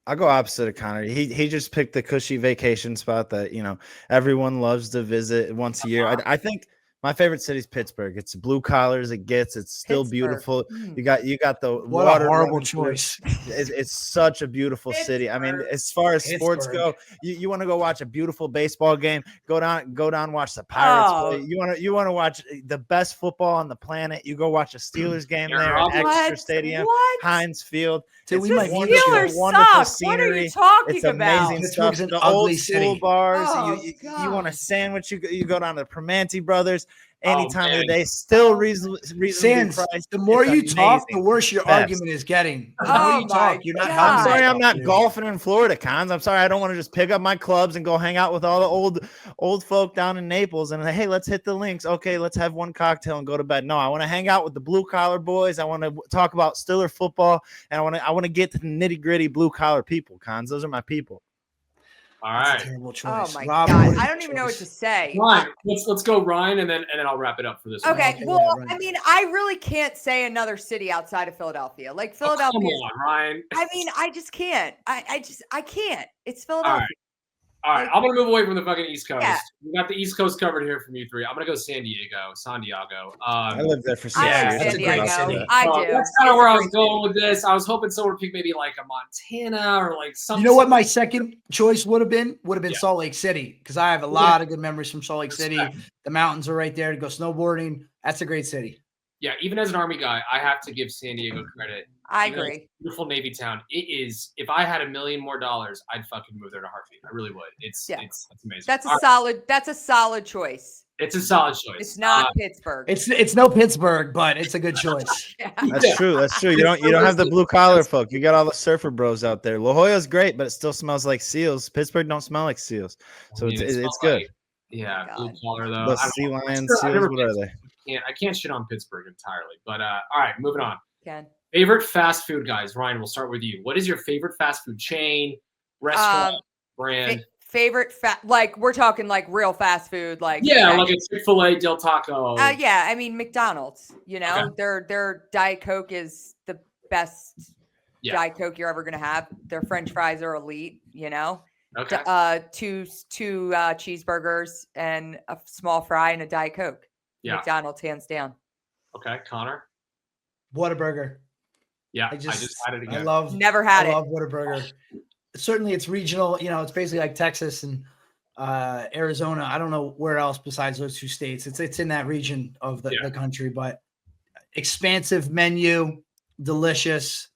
S4: I'll go opposite of Connor. He just picked the cushy vacation spot that everyone loves to visit once a year. I think my favorite city is Pittsburgh. It's blue collar as it gets. It's still beautiful. You got the
S1: what
S4: water.
S1: A horrible choice.
S4: It's such a beautiful city. I mean, as far as sports go, you want to go watch a beautiful baseball game. Go down, watch the Pirates play. You want to watch the best football on the planet. You go watch a Steelers game there at Exeter Stadium, Heinz Field.
S3: The Steelers
S4: wonderful
S3: suck.
S4: scenery.
S3: What are you talking
S4: it's
S3: about?
S4: amazing stuff.
S1: An
S4: the
S1: ugly
S4: old
S1: city.
S4: school bars.
S3: Oh,
S4: you want a sandwich? You go down to the Primanti Brothers. Any time of the day, still reasonably
S1: Sands,
S4: priced.
S1: the more you talk, the worse your argument is getting. The more you talk, you're not helping.
S4: I'm sorry, I'm not golfing in Florida, Cons. I'm sorry, I don't want to just pick up my clubs and go hang out with all the old folk down in Naples and hey, let's hit the links. Okay, let's have one cocktail and go to bed. No, I want to hang out with the blue collar boys. I want to talk about Steeler football, and I want to get to the nitty gritty blue collar people, Cons. Those are my people.
S2: All right.
S1: Terrible choice.
S3: Oh my God. I don't even know what to say.
S2: Ryan, let's go Ryan and then I'll wrap it up for this one.
S3: Okay. Well, I mean, I really can't say another city outside of Philadelphia. Like Philadelphia.
S2: Come on, Ryan.
S3: I mean, I just can't. I can't. It's Philadelphia.
S2: All right. I'm gonna move away from the fucking East Coast.
S3: Yeah.
S2: We got the East Coast covered here from you three. I'm gonna go San Diego.
S4: I lived there for 6 years.
S3: San Diego. I do.
S2: That's kind of where I was going with this. I was hoping someone would pick maybe like a Montana or like something.
S1: You know what my second choice would have been? Salt Lake City, because I have a lot of good memories from Salt Lake City. The mountains are right there to go snowboarding. That's a great city.
S2: Yeah, even as an Army guy, I have to give San Diego credit.
S3: I agree.
S2: Beautiful Navy town. It is. If I had $1 million more, I'd fucking move there in a heartbeat. I really would. It's amazing.
S3: That's a solid. That's a solid choice.
S2: It's a solid choice.
S3: It's not Pittsburgh.
S1: It's no Pittsburgh, but it's a good choice.
S4: That's true. That's true. You don't have the blue collar folk. You got all the surfer bros out there. La Jolla's great, but it still smells like seals. Pittsburgh don't smell like seals, so it's good.
S2: Yeah, blue collar though.
S4: The sea lions, seals. What are they?
S2: I can't shit on Pittsburgh entirely, but all right, moving on.
S3: Ken.
S2: Favorite fast food, guys. Ryan, we'll start with you. What is your favorite fast food chain, restaurant, brand?
S3: Favorite like we're talking like real fast food, like
S2: like a Chick-fil-A, Del Taco.
S3: Yeah, I mean McDonald's.
S2: Okay.
S3: Their Diet Coke is the best Diet Coke you're ever gonna have. Their French fries are elite.
S2: Okay.
S3: Two cheeseburgers and a small fry and a Diet Coke.
S2: Yeah.
S3: McDonald's hands down.
S2: Okay, Connor.
S1: Whataburger.
S2: Yeah, I just had it again.
S1: I love Whataburger. Certainly, it's regional. It's basically like Texas and Arizona. I don't know where else besides those two states. It's in that region of the country, but expansive menu, delicious.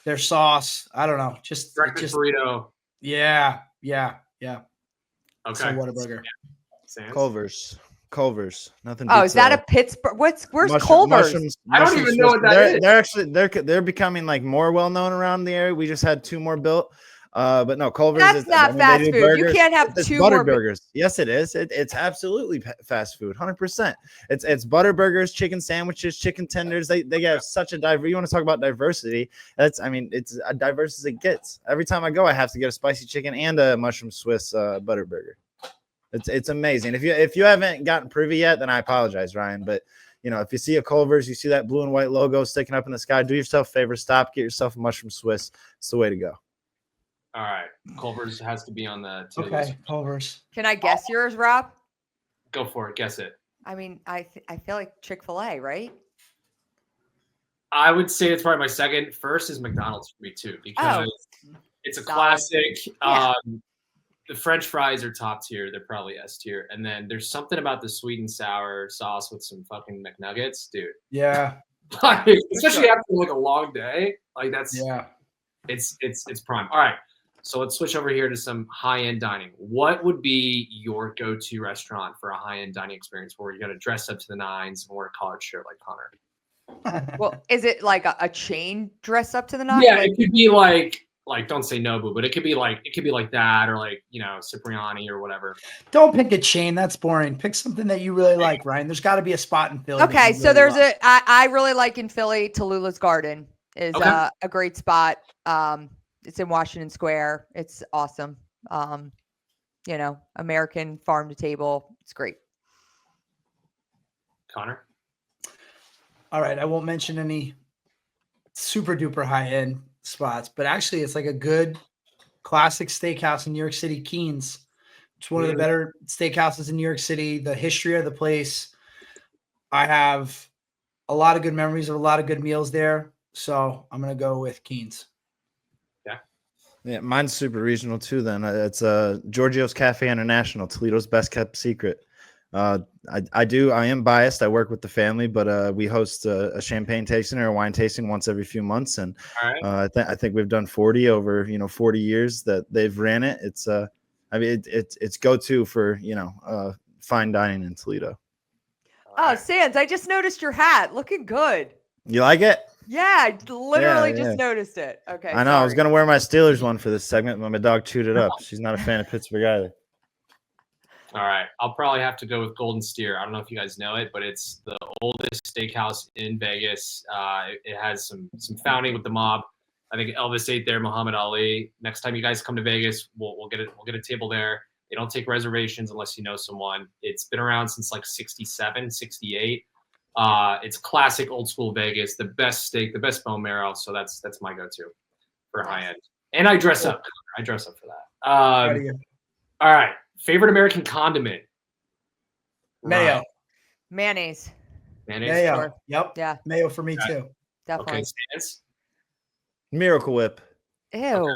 S1: Their sauce, I don't know, just
S2: burrito.
S1: Yeah.
S2: Okay.
S1: So Whataburger.
S4: Culver's. Nothing.
S3: Oh, is that a Pittsburgh? Where's Culver's?
S2: I don't even know what that is.
S4: They're becoming like more well known around the area. We just had 2 more built. But no, Culver's.
S3: That's not fast food.
S4: Burgers.
S3: You can't have
S4: it's
S3: 2
S4: butter
S3: more
S4: burgers. Yes, it is. It's absolutely fast food. 100%. It's butter burgers, chicken sandwiches, chicken tenders. They have such a diversity. You want to talk about diversity? It's as diverse as it gets. Every time I go, I have to get a spicy chicken and a mushroom Swiss butter burger. It's amazing. If you haven't gotten privy yet, then I apologize, Ryan. But if you see a Culver's, you see that blue and white logo sticking up in the sky, do yourself a favor, stop, get yourself a mushroom Swiss. It's the way to go.
S2: All right, Culver's has to be on the
S1: Okay,
S2: list.
S1: Culver's.
S3: Can I guess yours, Rob?
S2: Go for it. Guess it.
S3: I mean, I feel like Chick-fil-A, right?
S2: I would say it's probably my second. First is McDonald's for me too, because it's a classic.
S3: Yeah.
S2: The French fries are top tier. They're probably S tier. And then there's something about the sweet and sour sauce with some fucking McNuggets, dude.
S1: Yeah.
S2: Especially after like a long day. Like that's it's prime. All right. So let's switch over here to some high-end dining. What would be your go-to restaurant for a high-end dining experience where you got to dress up to the nines and wear a collared shirt like Connor?
S3: Well, is it like a chain dress up to the nines?
S2: Yeah, it could be like don't say Nobu, but it could be like that, or like Cipriani or whatever.
S1: Don't pick a chain. That's boring. Pick something that you really like, Ryan. There's got to be a spot in Philly.
S3: Okay, so there's I really like in Philly, Tallulah's Garden is a great spot. It's in Washington Square. It's awesome. American farm to table. It's great.
S2: Connor?
S1: All right. I won't mention any super duper high end spots, but actually it's like a good classic steakhouse in New York City, Keen's. It's one of the better steakhouses in New York City. The history of the place. I have a lot of good memories of a lot of good meals there. So I'm going to go with Keen's.
S4: Yeah, mine's super regional too. Then it's Giorgio's Cafe International, Toledo's best kept secret. I am biased. I work with the family, but we host a champagne tasting or a wine tasting once every few months, and I think we've done 40 over 40 years that they've ran it. It's it's go to for fine dining in Toledo.
S3: Oh, Sands, I just noticed your hat. Looking good.
S4: You like it?
S3: Yeah, I literally just noticed it. Okay.
S4: I know. Sorry. I was going to wear my Steelers one for this segment, but my dog chewed it up. She's not a fan of Pittsburgh either.
S2: All right. I'll probably have to go with Golden Steer. I don't know if you guys know it, but it's the oldest steakhouse in Vegas. It has some founding with the mob. I think Elvis ate there, Muhammad Ali. Next time you guys come to Vegas, we'll get a table there. They don't take reservations unless you know someone. It's been around since like 67, 68. It's classic old school Vegas, the best steak, the best bone marrow. So that's my go-to for high end. And I dress up. I dress up for that. All right. Favorite American condiment?
S3: Mayo. Mayonnaise.
S1: Mayo.
S3: Sure.
S1: Yep.
S3: Yeah.
S1: Mayo for me too.
S3: Definitely.
S2: Okay, Stance?
S4: Miracle Whip.
S3: Ew.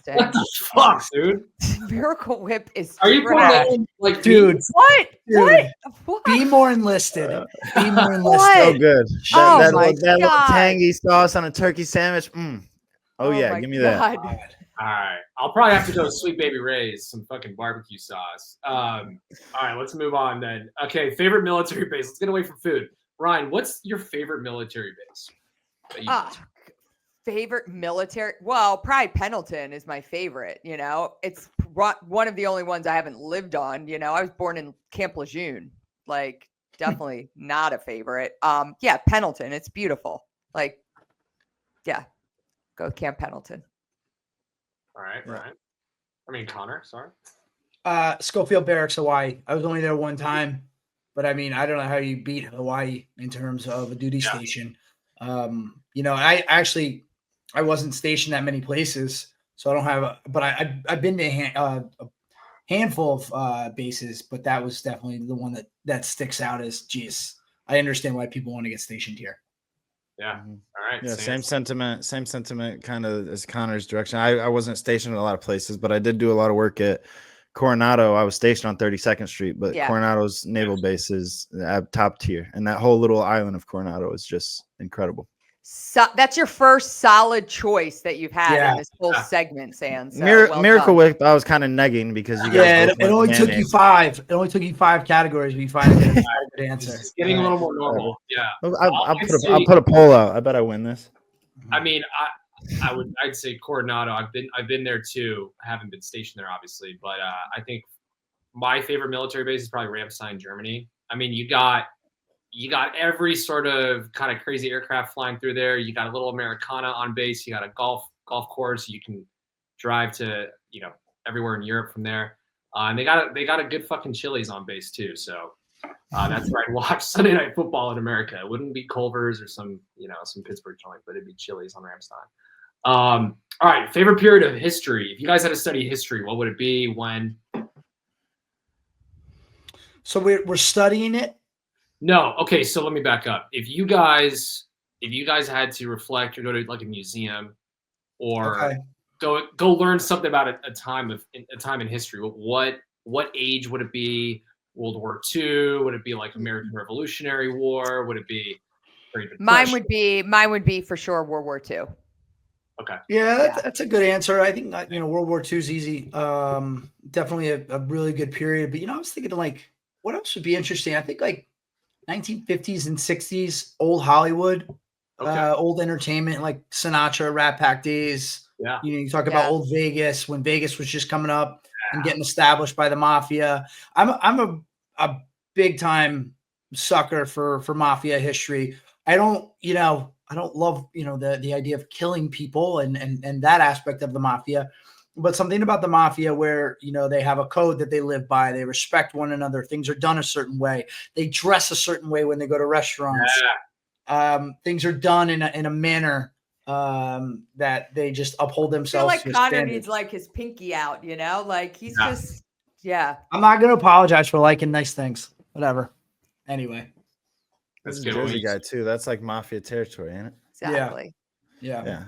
S2: What the fuck, dude?
S3: Miracle Whip is
S2: Are you putting that in, like,
S1: dude?
S3: What?
S1: Dude.
S3: What?
S1: Be more enlisted. Be more enlisted.
S3: What?
S4: So good.
S3: Oh
S4: that
S3: my
S4: little
S3: God.
S4: tangy sauce on a turkey sandwich. Oh yeah,
S3: my
S4: give me that.
S3: God.
S2: All right. I'll probably have to go Sweet Baby Ray's, some fucking barbecue sauce. All right, let's move on then. Okay, favorite military base. Let's get away from food. Ryan, what's your favorite military base?
S3: Favorite military? Well, probably Pendleton is my favorite. It's one of the only ones I haven't lived on. I was born in Camp Lejeune. Like, definitely not a favorite. Yeah, Pendleton. It's beautiful. Like, yeah, go with Camp Pendleton.
S2: All right, Ryan. I mean, Connor, sorry.
S1: Schofield Barracks, Hawaii. I was only there one time, but I mean, I don't know how you beat Hawaii in terms of a duty station. I wasn't stationed that many places, so I don't have but I've been to a handful of bases, but that was definitely the one that sticks out as, geez, I understand why people want to get stationed here.
S2: Yeah. All right.
S4: Yeah. Same sentiment kind of as Connor's direction. I wasn't stationed in a lot of places, but I did do a lot of work at Coronado, I was stationed on 32nd Street, but
S3: Yeah.
S4: Coronado's naval base is at top tier. And that whole little island of Coronado is just incredible.
S3: So that's your first solid choice that you've had
S1: Yeah.
S3: in this whole segment, Sans. So, well
S4: Miracle
S3: done.
S4: Whip, I was kind of negging because you guys
S1: Yeah,
S4: both
S1: it only
S4: went
S1: took you
S4: mayonnaise.
S1: 5. It only took you 5 categories, but you finally got a good answer.
S2: It's getting a little more normal. Yeah.
S4: I'll put a poll out. I bet I win this.
S2: I mean, I'd say Coronado. I've been there too. I haven't been stationed there, obviously, but I think my favorite military base is probably Ramstein, Germany. I mean, you got every sort of kind of crazy aircraft flying through there. You got a little Americana on base. You got a golf course. You can drive to everywhere in Europe from there. And they got a good fucking Chili's on base too. So that's where I'd watch Sunday Night Football in America. It wouldn't be Culver's or some Pittsburgh joint, but it'd be Chili's on Ramstein. All right, favorite period of history. If you guys had to study history, what would it be? When?
S1: So we're studying it.
S2: No. Okay, so let me back up. If you guys had to reflect or go to like a museum or go learn something about a time in history, what age would it be? World War II? Would it be like American Revolutionary War? Would it be
S3: Mine would be for sure World War II.
S2: Okay.
S1: Yeah, that's a good answer. I think World War II is easy. Definitely a really good period. But I was thinking like, what else would be interesting? I think like 1950s and 60s, old Hollywood, old entertainment like Sinatra, Rat Pack days.
S2: Yeah.
S1: You talk about old Vegas when Vegas was just coming up and getting established by the mafia. I'm a big time sucker for mafia history. I don't love, the idea of killing people and that aspect of the mafia, but something about the mafia where, they have a code that they live by. They respect one another. Things are done a certain way. They dress a certain way when they go to restaurants.
S2: Yeah.
S1: Things are done in a manner that they just uphold themselves.
S3: I feel like Connor needs like his pinky out, like he's just,
S1: I'm not going to apologize for liking nice things. Whatever. Anyway.
S4: That's a Jersey guy too. That's like mafia territory, ain't it?
S3: Exactly.
S1: Yeah.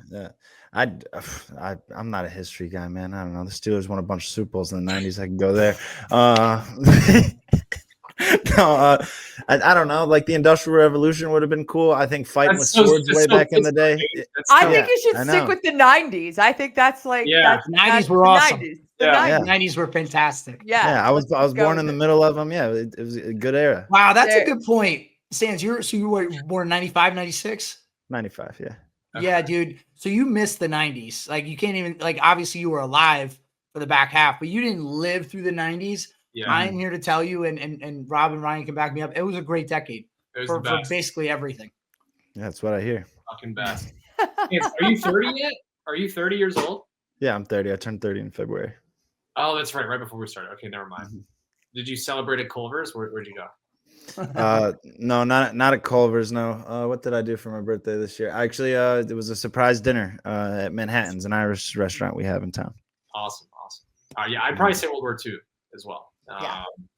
S4: I'm not a history guy, man. I don't know. The Steelers won a bunch of Super Bowls in the 90s. I can go there. I don't know. Like the Industrial Revolution would have been cool. I think fighting with swords way back in the day.
S3: I think you should stick with the 90s. I think that's like
S1: the 90s were awesome.
S3: 90s.
S1: The 90s were fantastic.
S3: Yeah.
S4: I was born in the middle of them. Yeah, it was a good era.
S1: Wow, that's a good point. Sans, you were born 95, 96?
S4: 95, yeah.
S1: Yeah, dude. So you missed the 90s. Like you can't even obviously you were alive for the back half, but you didn't live through the 90s. Yeah. I'm here to tell you, and Rob and Ryan can back me up. It was a great decade for basically everything.
S4: Yeah, that's what I hear.
S2: Fucking best. Are you 30 yet? Are you 30 years old?
S4: Yeah, I'm 30. I turned 30 in February.
S2: Oh, that's right. Right before we started. Okay, never mind. Mm-hmm. Did you celebrate at Culver's? Where'd you go?
S4: No, not at Culver's. No. What did I do for my birthday this year? Actually, it was a surprise dinner at Manhattan's, an Irish restaurant we have in town.
S2: Awesome. Yeah, I'd probably say World War II as well.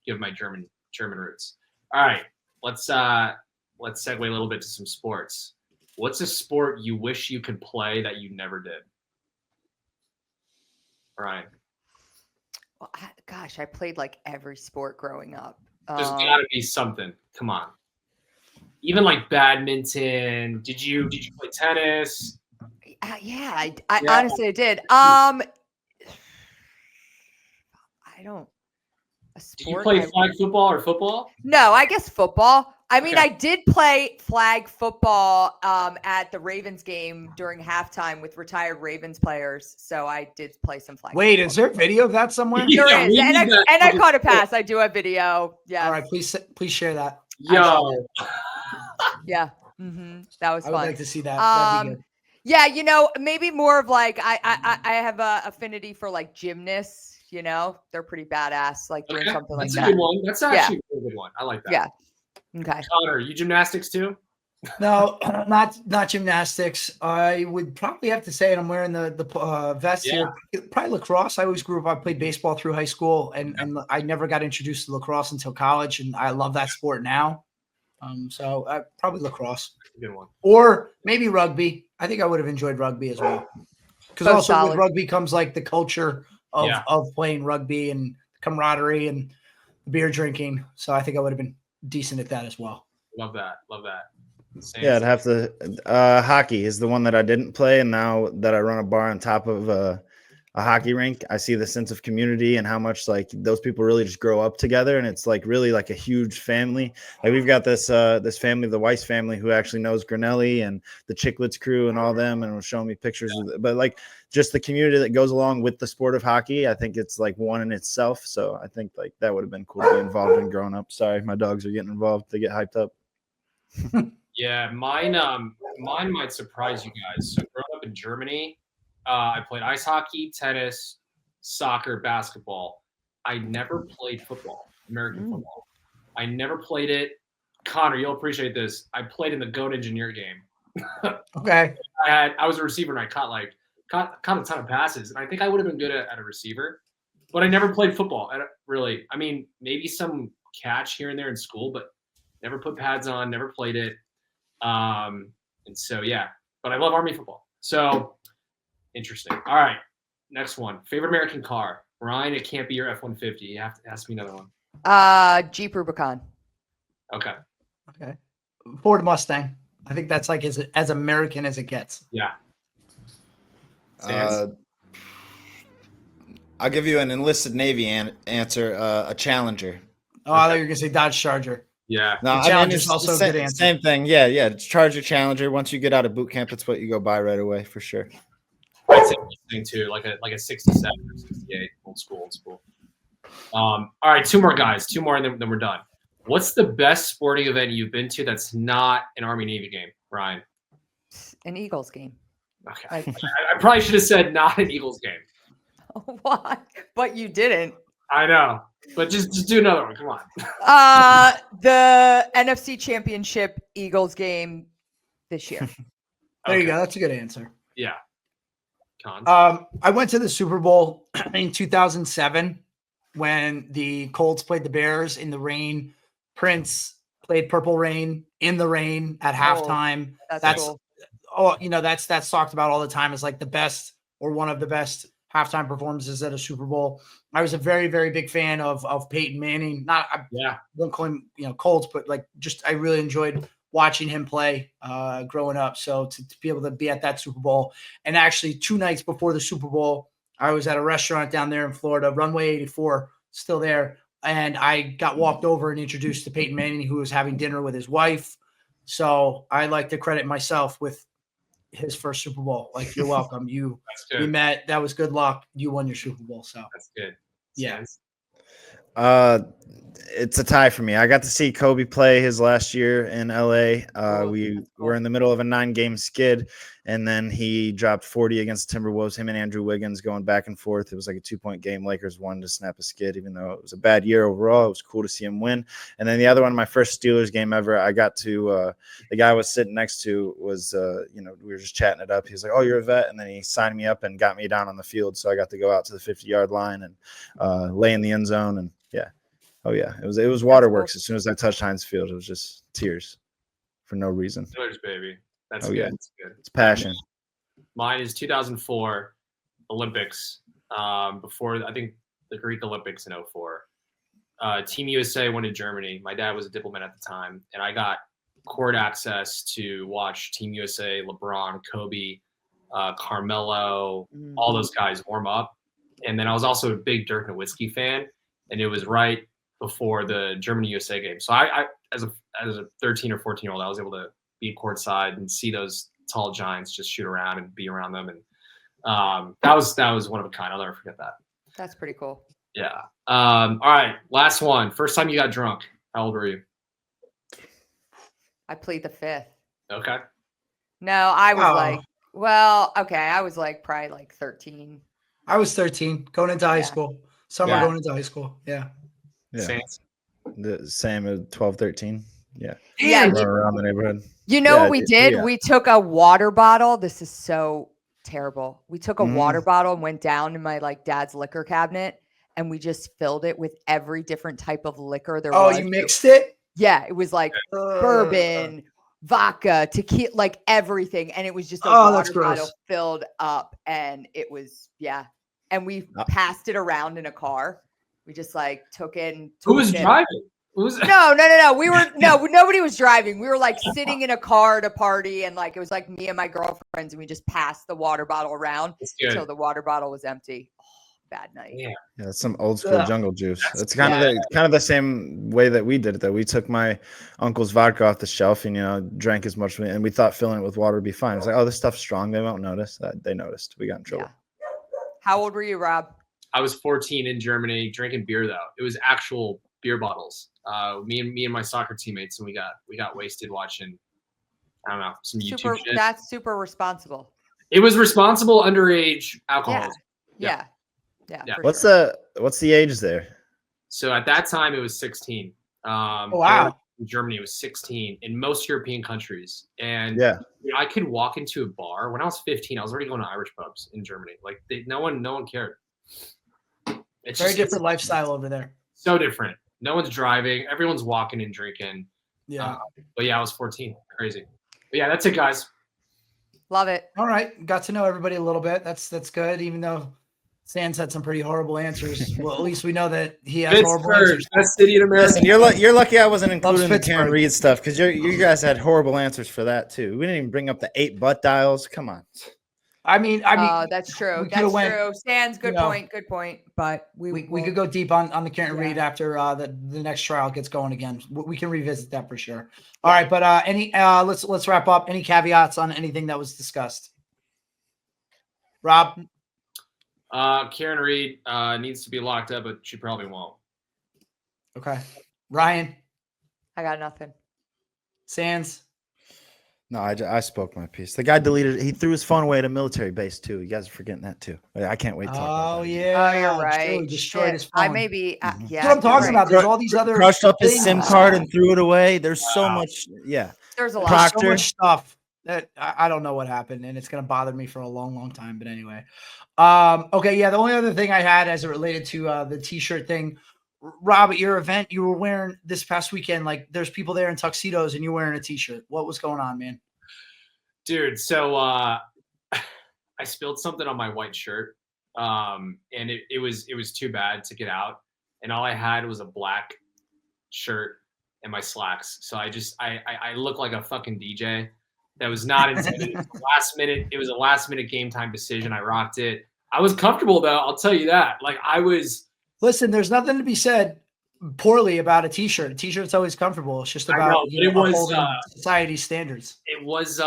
S2: Give my German roots. All right, let's segue a little bit to some sports. What's a sport you wish you could play that you never did? Ryan.
S3: Well, gosh, I played like every sport growing up.
S2: There's got to be something. Come on. Even like badminton. Did you play tennis?
S3: Yeah, I honestly did. I don't.
S2: Did you play flag football or football?
S3: No, I guess football. I mean, I did play flag football at the Ravens game during halftime with retired Ravens players. So I did play some flag.
S1: Wait, is there video of that somewhere?
S3: There is, and I caught a pass. I do have video. Yeah.
S1: All right, please share that.
S2: Yo.
S3: Yeah. That was fun.
S1: I would like to see that. That'd be good.
S3: Yeah, maybe more of like I have a affinity for like gymnasts. They're pretty badass. Like doing something like that.
S2: That's a good one. That's actually a good one. I like that.
S3: Yeah. Okay.
S2: Connor, you gymnastics too?
S1: No, not gymnastics. I would probably have to say, and I'm wearing the vest here. Probably lacrosse. I always grew up. I played baseball through high school, and I never got introduced to lacrosse until college, and I love that sport now. So probably lacrosse.
S2: Good one.
S1: Or maybe rugby. I think I would have enjoyed rugby as well. Because also with rugby comes like the culture of playing rugby and camaraderie and beer drinking. So I think I would have been decent at that as well.
S2: Love that.
S4: Yeah, I'd have to. Hockey is the one that I didn't play, and now that I run a bar on top of a hockey rink, I see the sense of community and how much like those people really just grow up together, and it's like really like a huge family. Like we've got this family, the Weiss family, who actually knows Granelli and the Chicklets crew and all them, and was showing me pictures. But like just the community that goes along with the sport of hockey, I think it's like one in itself. So I think like that would have been cool to be involved in growing up. Sorry, my dogs are getting involved. They get hyped up.
S2: Yeah, mine might surprise you guys. So growing up in Germany, I played ice hockey, tennis, soccer, basketball. I never played football, American football. I never played it. Connor, you'll appreciate this. I played in the Goat Engineer game.
S1: Okay.
S2: I was a receiver and I caught a ton of passes, and I think I would have been good at a receiver, but I never played football. Really, I mean, maybe some catch here and there in school, but never put pads on, never played it. And so, yeah, but I love Army football. So interesting. All right. Next one. Favorite American car. Ryan, it can't be your F-150. You have to ask me another one.
S3: Jeep Rubicon.
S2: Okay.
S1: Ford Mustang. I think that's like as American as it gets.
S2: Yeah.
S4: I'll give you an enlisted Navy answer, a Challenger.
S1: Oh, I thought you were going to say Dodge Charger.
S2: Yeah.
S4: No,
S1: Challenger's also a good answer.
S4: Same thing. Yeah. It's Charger, Challenger. Once you get out of boot camp, it's what you go buy right away for sure.
S2: I'd say thing too, like a 67 or 68, old school. All right, two more guys, and then we're done. What's the best sporting event you've been to that's not an Army Navy game, Ryan?
S3: An Eagles game.
S2: Okay. I probably should have said not an Eagles game.
S3: Why? But you didn't.
S2: I know. But just do another one. Come on.
S3: The NFC Championship Eagles game this year.
S1: There you go. That's a good answer.
S2: Yeah. Cons.
S1: I went to the Super Bowl in 2007 when the Colts played the Bears in the rain. Prince played Purple Rain in the rain at halftime.
S3: That's cool.
S1: That's talked about all the time as like the best or one of the best halftime performances at a Super Bowl. I was a very, very big fan of Peyton Manning. I won't call him, Colts, but like just I really enjoyed watching him play growing up. So to be able to be at that Super Bowl, and actually 2 nights before the Super Bowl, I was at a restaurant down there in Florida, Runway 84, still there. And I got walked over and introduced to Peyton Manning, who was having dinner with his wife. So I like to credit myself with his first Super Bowl. Like, you're welcome. We met. That was good luck. You won your Super Bowl. So
S2: that's good.
S1: Yeah.
S4: It's a tie for me. I got to see Kobe play his last year in LA. We were in the middle of a 9-game skid, and then he dropped 40 against Timberwolves, him and Andrew Wiggins going back and forth. It was like a 2-point game. Lakers won to snap a skid, even though it was a bad year overall. It was cool to see him win. And then the other one, my first Steelers game ever, I got to the guy I was sitting next to was, we were just chatting it up. He was like, "Oh, you're a vet." And then he signed me up and got me down on the field. So I got to go out to the 50-yard line and lay in the end zone. And yeah. Oh yeah, it was waterworks. As soon as I touched Heinz Field, it was just tears for no reason.
S2: Steelers, baby. That's
S4: good.
S2: Yeah. That's good.
S4: It's passion.
S2: Mine is 2004 Olympics. Before I think the Greek Olympics in 2004. Team USA went to Germany. My dad was a diplomat at the time, and I got court access to watch Team USA, LeBron, Kobe, Carmelo, all those guys warm up. And then I was also a big Dirk Nowitzki fan, and it was right before the Germany USA game. So I as a 13 or 14-year-old, I was able to be courtside and see those tall giants just shoot around and be around them. And that was one of a kind. I'll never forget that.
S3: That's pretty cool.
S2: Yeah. All right. Last one. First time you got drunk. How old were you?
S3: I plead the fifth.
S2: Okay.
S3: No, I was I was like probably like 13.
S1: I was 13 going into high school. Summer going into high school. Yeah.
S4: Yeah. The same as 12, 13. Yeah.
S3: Yeah.
S4: Around the neighborhood.
S3: You know what we did? Yeah. We took a water bottle. This is so terrible. We took a water bottle and went down to my dad's liquor cabinet, and we just filled it with every different type of liquor there was. Oh,
S1: you mixed it?
S3: Yeah. It was like bourbon, vodka, tequila, like everything. And it was just a water bottle filled up. And it was, and we passed it around in a car. We just like took in.
S2: Who was driving? Who was
S3: No. We were nobody was driving. We were like sitting in a car at a party, and like it was like me and my girlfriends, and we just passed the water bottle around until the water bottle was empty. Oh, bad night.
S2: Yeah,
S4: that's some old school jungle juice. It's kind
S3: Yeah.
S4: of the same way that we did it. That we took my uncle's vodka off the shelf and drank as much, and we thought filling it with water would be fine. It's like, oh, this stuff's strong. They won't notice. That they noticed. We got in trouble.
S3: Yeah. How old were you, Rob?
S2: I was 14 in Germany drinking beer though. It was actual beer bottles. Me and my soccer teammates, and we got wasted watching, I don't know, some YouTube shit.
S3: That's super responsible.
S2: It was responsible underage alcoholism.
S3: Yeah.
S4: What's the age there?
S2: So at that time it was 16.
S1: Wow.
S2: In Germany it was 16 in most European countries. And I could walk into a bar when I was 15. I was already going to Irish pubs in Germany. Like no one cared. It's
S1: very different lifestyle over there.
S2: So different. No one's driving. Everyone's walking and drinking.
S1: Yeah.
S2: But yeah, I was 14. Crazy. But yeah, that's it, guys.
S3: Love it.
S1: All right. Got to know everybody a little bit. That's good. Even though Sans had some pretty horrible answers. Well, at least we know that he has horrible answers.
S2: Best city in America.
S4: Listen, you're lucky I wasn't including the Karen Reed stuff because you guys had horrible answers for that too. We didn't even bring up the 8 butt dials. Come on.
S1: I mean,
S3: that's true. That's true. Sans, good point. Good point. But we
S1: could go deep on the Karen Reed after the next trial gets going again. We can revisit that for sure. All right, but let's wrap up. Any caveats on anything that was discussed? Rob?
S2: Karen Reed needs to be locked up, but she probably won't.
S1: Okay. Ryan?
S3: I got nothing.
S1: Sans?
S4: No, I spoke my piece. The guy deleted. He threw his phone away at a military base too. You guys are forgetting that too. I can't wait to talk about that.
S1: Yeah.
S3: Oh, you're right.
S1: He destroyed his phone.
S3: I maybe. Yeah.
S1: That's what I'm talking about. There's all these other
S4: crushed up his SIM card and threw it away. There's so much. Yeah.
S3: There's a lot.
S1: There's so much stuff that I don't know what happened, and it's gonna bother me for a long, long time. But anyway, okay. Yeah. The only other thing I had as it related to the T-shirt thing. Rob, at your event, you were wearing this past weekend. Like, there's people there in tuxedos, and you're wearing a T-shirt. What was going on, man?
S2: Dude, so I spilled something on my white shirt, and it was too bad to get out, and all I had was a black shirt and my slacks. So I look like a fucking DJ. That was not intended. It was a last minute game time decision. I rocked it. I was comfortable though. I'll tell you that. Like I was.
S1: Listen, there's nothing to be said poorly about a T-shirt. A T-shirt's always comfortable. It's just about upholding society's standards.
S2: It was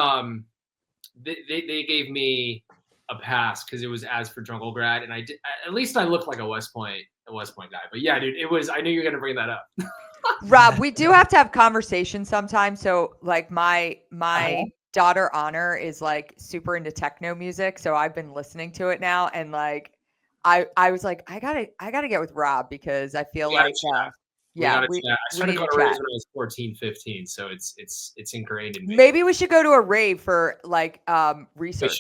S2: they gave me a pass because it was as for drunk old grad, and I did at least I looked like a West Point guy. But yeah, dude, it was. I knew you were gonna bring that up.
S3: Rob, we do have to have conversations sometimes. So like my daughter Honor is like super into techno music, so I've been listening to it now, and like. I was like, I gotta get with Rob because I feel like I
S2: started going to raves when I was 14, 15, so it's ingrained in me.
S3: Maybe we should go to a rave for like research.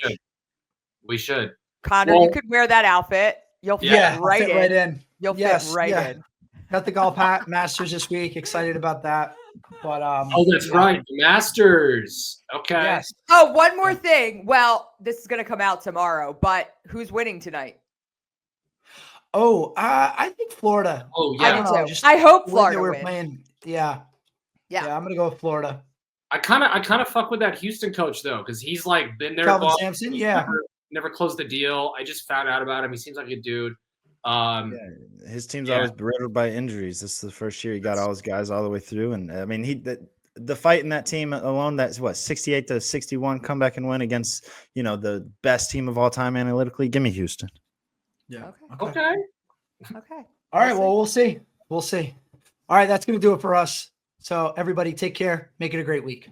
S2: We should.
S3: Connor, you could wear that outfit. You'll fit right in. You'll fit right in.
S1: Got the golf masters this week. Excited about that. But
S2: that's right, the Masters. Okay.
S1: Yes.
S3: Oh, one more thing. Well, this is gonna come out tomorrow, but who's winning tonight?
S1: Oh, I think Florida.
S2: Oh, yeah.
S3: I hope Florida
S1: wins.
S3: Wins.
S1: Playing. Yeah. I'm gonna go with Florida.
S2: I kind of fuck with that Houston coach though, because he's like been there.
S1: Calvin Sampson,
S2: never closed the deal. I just found out about him. He seems like a dude.
S4: His team's always riddled by injuries. This is the first year he got all his guys all the way through, and I mean the fight in that team alone. That's 68-61 comeback and win against the best team of all time analytically. Give me Houston.
S1: Yeah.
S2: Okay.
S1: All right. Well, we'll see. All right. That's going to do it for us. So everybody take care. Make it a great week.